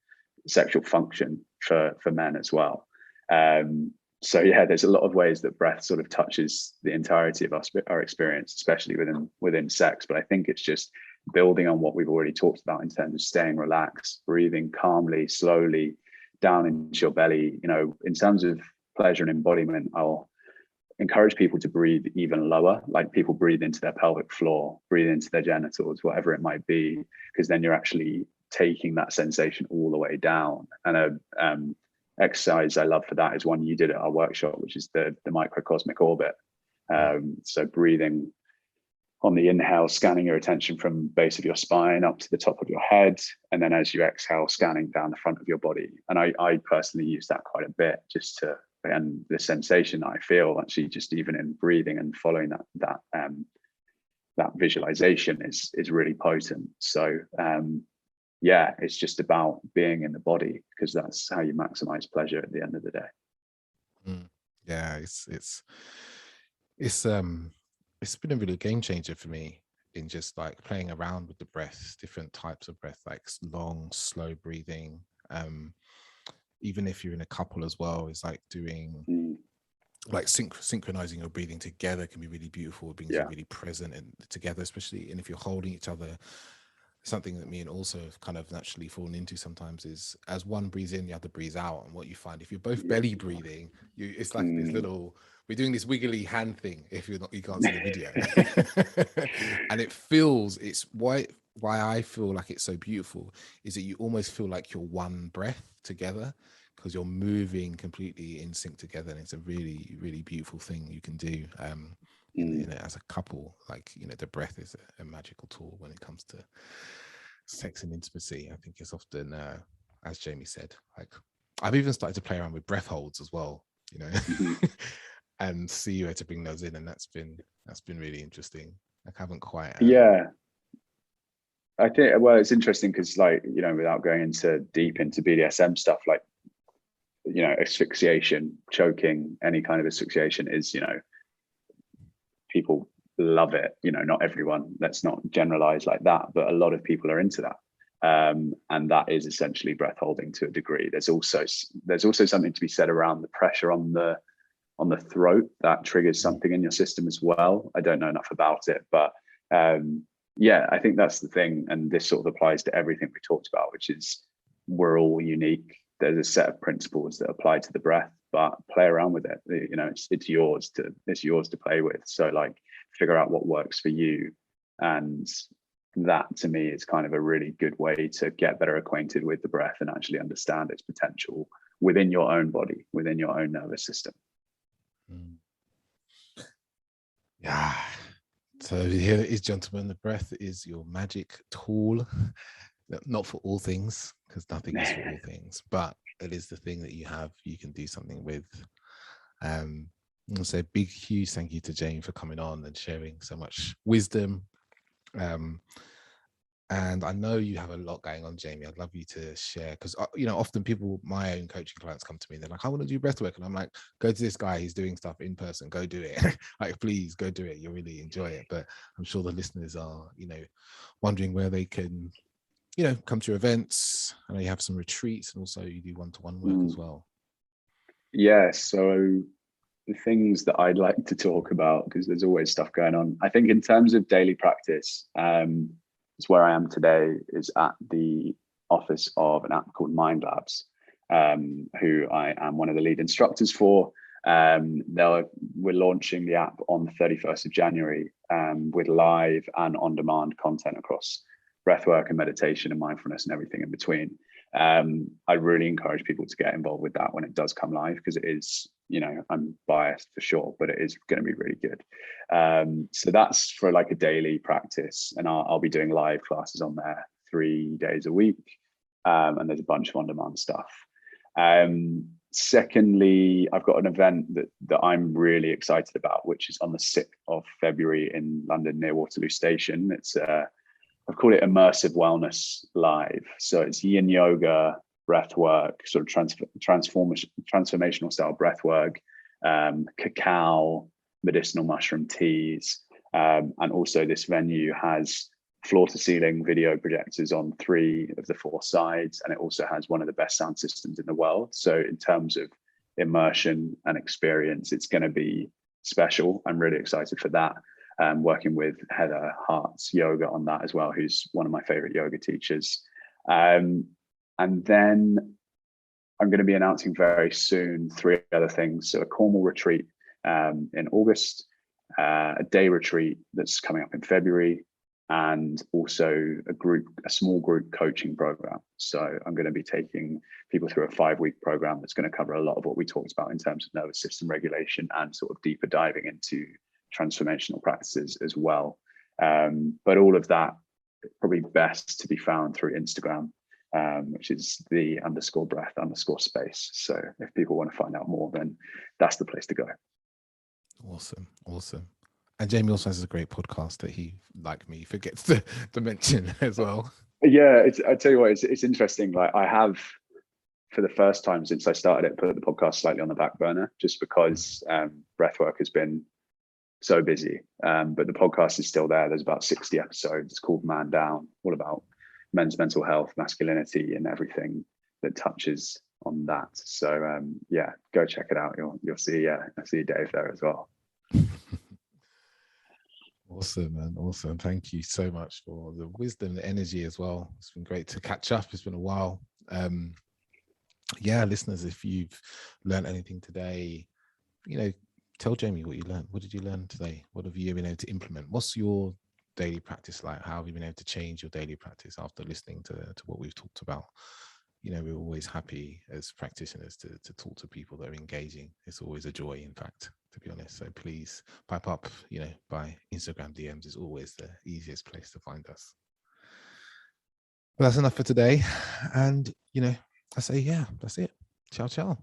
sexual function for men as well. So yeah, there's a lot of ways that breath sort of touches the entirety of our experience, especially within sex. But I think it's just building on what we've already talked about in terms of staying relaxed, breathing calmly, slowly down into your belly. In terms of pleasure and embodiment, I'll encourage people to breathe even lower, like people breathe into their pelvic floor, breathe into their genitals, whatever it might be, because then you're actually taking that sensation all the way down. And exercise I love for that is one you did at our workshop, which is the microcosmic orbit. So breathing on the inhale, scanning your attention from base of your spine up to the top of your head, and then as you exhale, scanning down the front of your body. And I personally use that quite a bit, and the sensation that I feel actually just even in breathing and following that visualization is really potent. So yeah, it's just about being in the body, because that's how you maximize pleasure at the end of the day. Yeah, it's been a really game changer for me in just like playing around with the breath, different types of breath, like long, slow breathing. even if you're in a couple as well, it's like doing like synchronizing your breathing together can be really beautiful. It brings you really present and together, especially, and if you're holding each other. Something that me and also have kind of naturally fallen into sometimes is, as one breathes in, the other breathes out. And what you find, if you're both belly breathing, it's like this little, we're doing this wiggly hand thing, if you can't see the video. And it feels, it's why I feel like it's so beautiful is that you almost feel like you're one breath together, because you're moving completely in sync together. And it's a really, really beautiful thing you can do as a couple. Like, the breath is a magical tool when it comes to sex and intimacy. I think it's often, as Jamie said, like I've even started to play around with breath holds as well, and see where to bring those in. And that's been really interesting. Like, I haven't quite. I think, well, it's interesting because, like, without going into deep into BDSM stuff, like, asphyxiation, choking, any kind of asphyxiation is, people love it. Not everyone, let's not generalize like that, but a lot of people are into that. And that is essentially breath holding to a degree. There's also something to be said around the pressure on the throat that triggers something in your system as well. I don't know enough about it, but I think that's the thing. And this sort of applies to everything we talked about, which is we're all unique. There's a set of principles that apply to the breath, but play around with it. It's yours to play with. So, like, figure out what works for you. And that, to me, is kind of a really good way to get better acquainted with the breath and actually understand its potential within your own body, within your own nervous system. Yeah. So here it is, gentlemen. The breath is your magic tool. Not for all things, because nothing is for all things, but it is the thing that you can do something with. So big, huge thank you to Jane for coming on and sharing so much wisdom. And I know you have a lot going on, Jamie. I'd love you to share, because often people, my own coaching clients, come to me and they're like, I want to do breathwork, and I'm like, go to this guy, he's doing stuff in person, go do it. Like, please go do it, you'll really enjoy it. But I'm sure the listeners are wondering where they can come to your events. I know you have some retreats, and also you do one-to-one work as well. Yeah, so the things that I'd like to talk about, because there's always stuff going on. I think in terms of daily practice, it's where I am today is at the office of an app called Mind Labs, who I am one of the lead instructors for. We're launching the app on the 31st of January with live and on-demand content across breathwork and meditation and mindfulness and everything in between. I really encourage people to get involved with that when it does come live, because it is, I'm biased for sure, but it is going to be really good. So that's for like a daily practice, and I'll be doing live classes on there 3 days a week, and there's a bunch of on-demand stuff. Secondly, I've got an event that I'm really excited about, which is on the 6th of February in London near Waterloo Station. It's I've called it Immersive Wellness Live. So it's yin yoga, breath work, sort of transformational style breath work, cacao, medicinal mushroom teas. And also this venue has floor to ceiling video projectors on 3 of the 4 sides. And it also has one of the best sound systems in the world. So in terms of immersion and experience, it's going to be special. I'm really excited for that. Working with Heather Hart's yoga on that as well, who's one of my favorite yoga teachers. And then I'm going to be announcing very soon 3 other things. So a Cornwall retreat in August, a day retreat that's coming up in February, and also a small group coaching program. So I'm going to be taking people through a 5-week program that's going to cover a lot of what we talked about in terms of nervous system regulation and sort of deeper diving into transformational practices as well. But all of that probably best to be found through Instagram, which is the _breath_space. So if people want to find out more, then that's the place to go. Awesome. And Jamie also has a great podcast that he, like me, forgets to mention as well. Yeah, I tell you what, it's interesting. Like, I have, for the first time since I started it, put the podcast slightly on the back burner, just because breathwork has been so busy. But the podcast is still there. There's about 60 episodes. It's called Man Down, all about men's mental health, masculinity, and everything that touches on that. So yeah, go check it out. You'll see I see Dave there as well. Awesome, man. Awesome. Thank you so much for the wisdom, the energy as well. It's been great to catch up. It's been a while. Yeah, listeners, if you've learned anything today, tell Jamie what you learned. What did you learn today? What have you been able to implement? What's your daily practice like? How have you been able to change your daily practice after listening to what we've talked about? We're always happy as practitioners to talk to people that are engaging. It's always a joy, in fact, to be honest. So please pipe up, by Instagram DMs is always the easiest place to find us. Well, that's enough for today. And, I say, yeah, that's it. Ciao, ciao.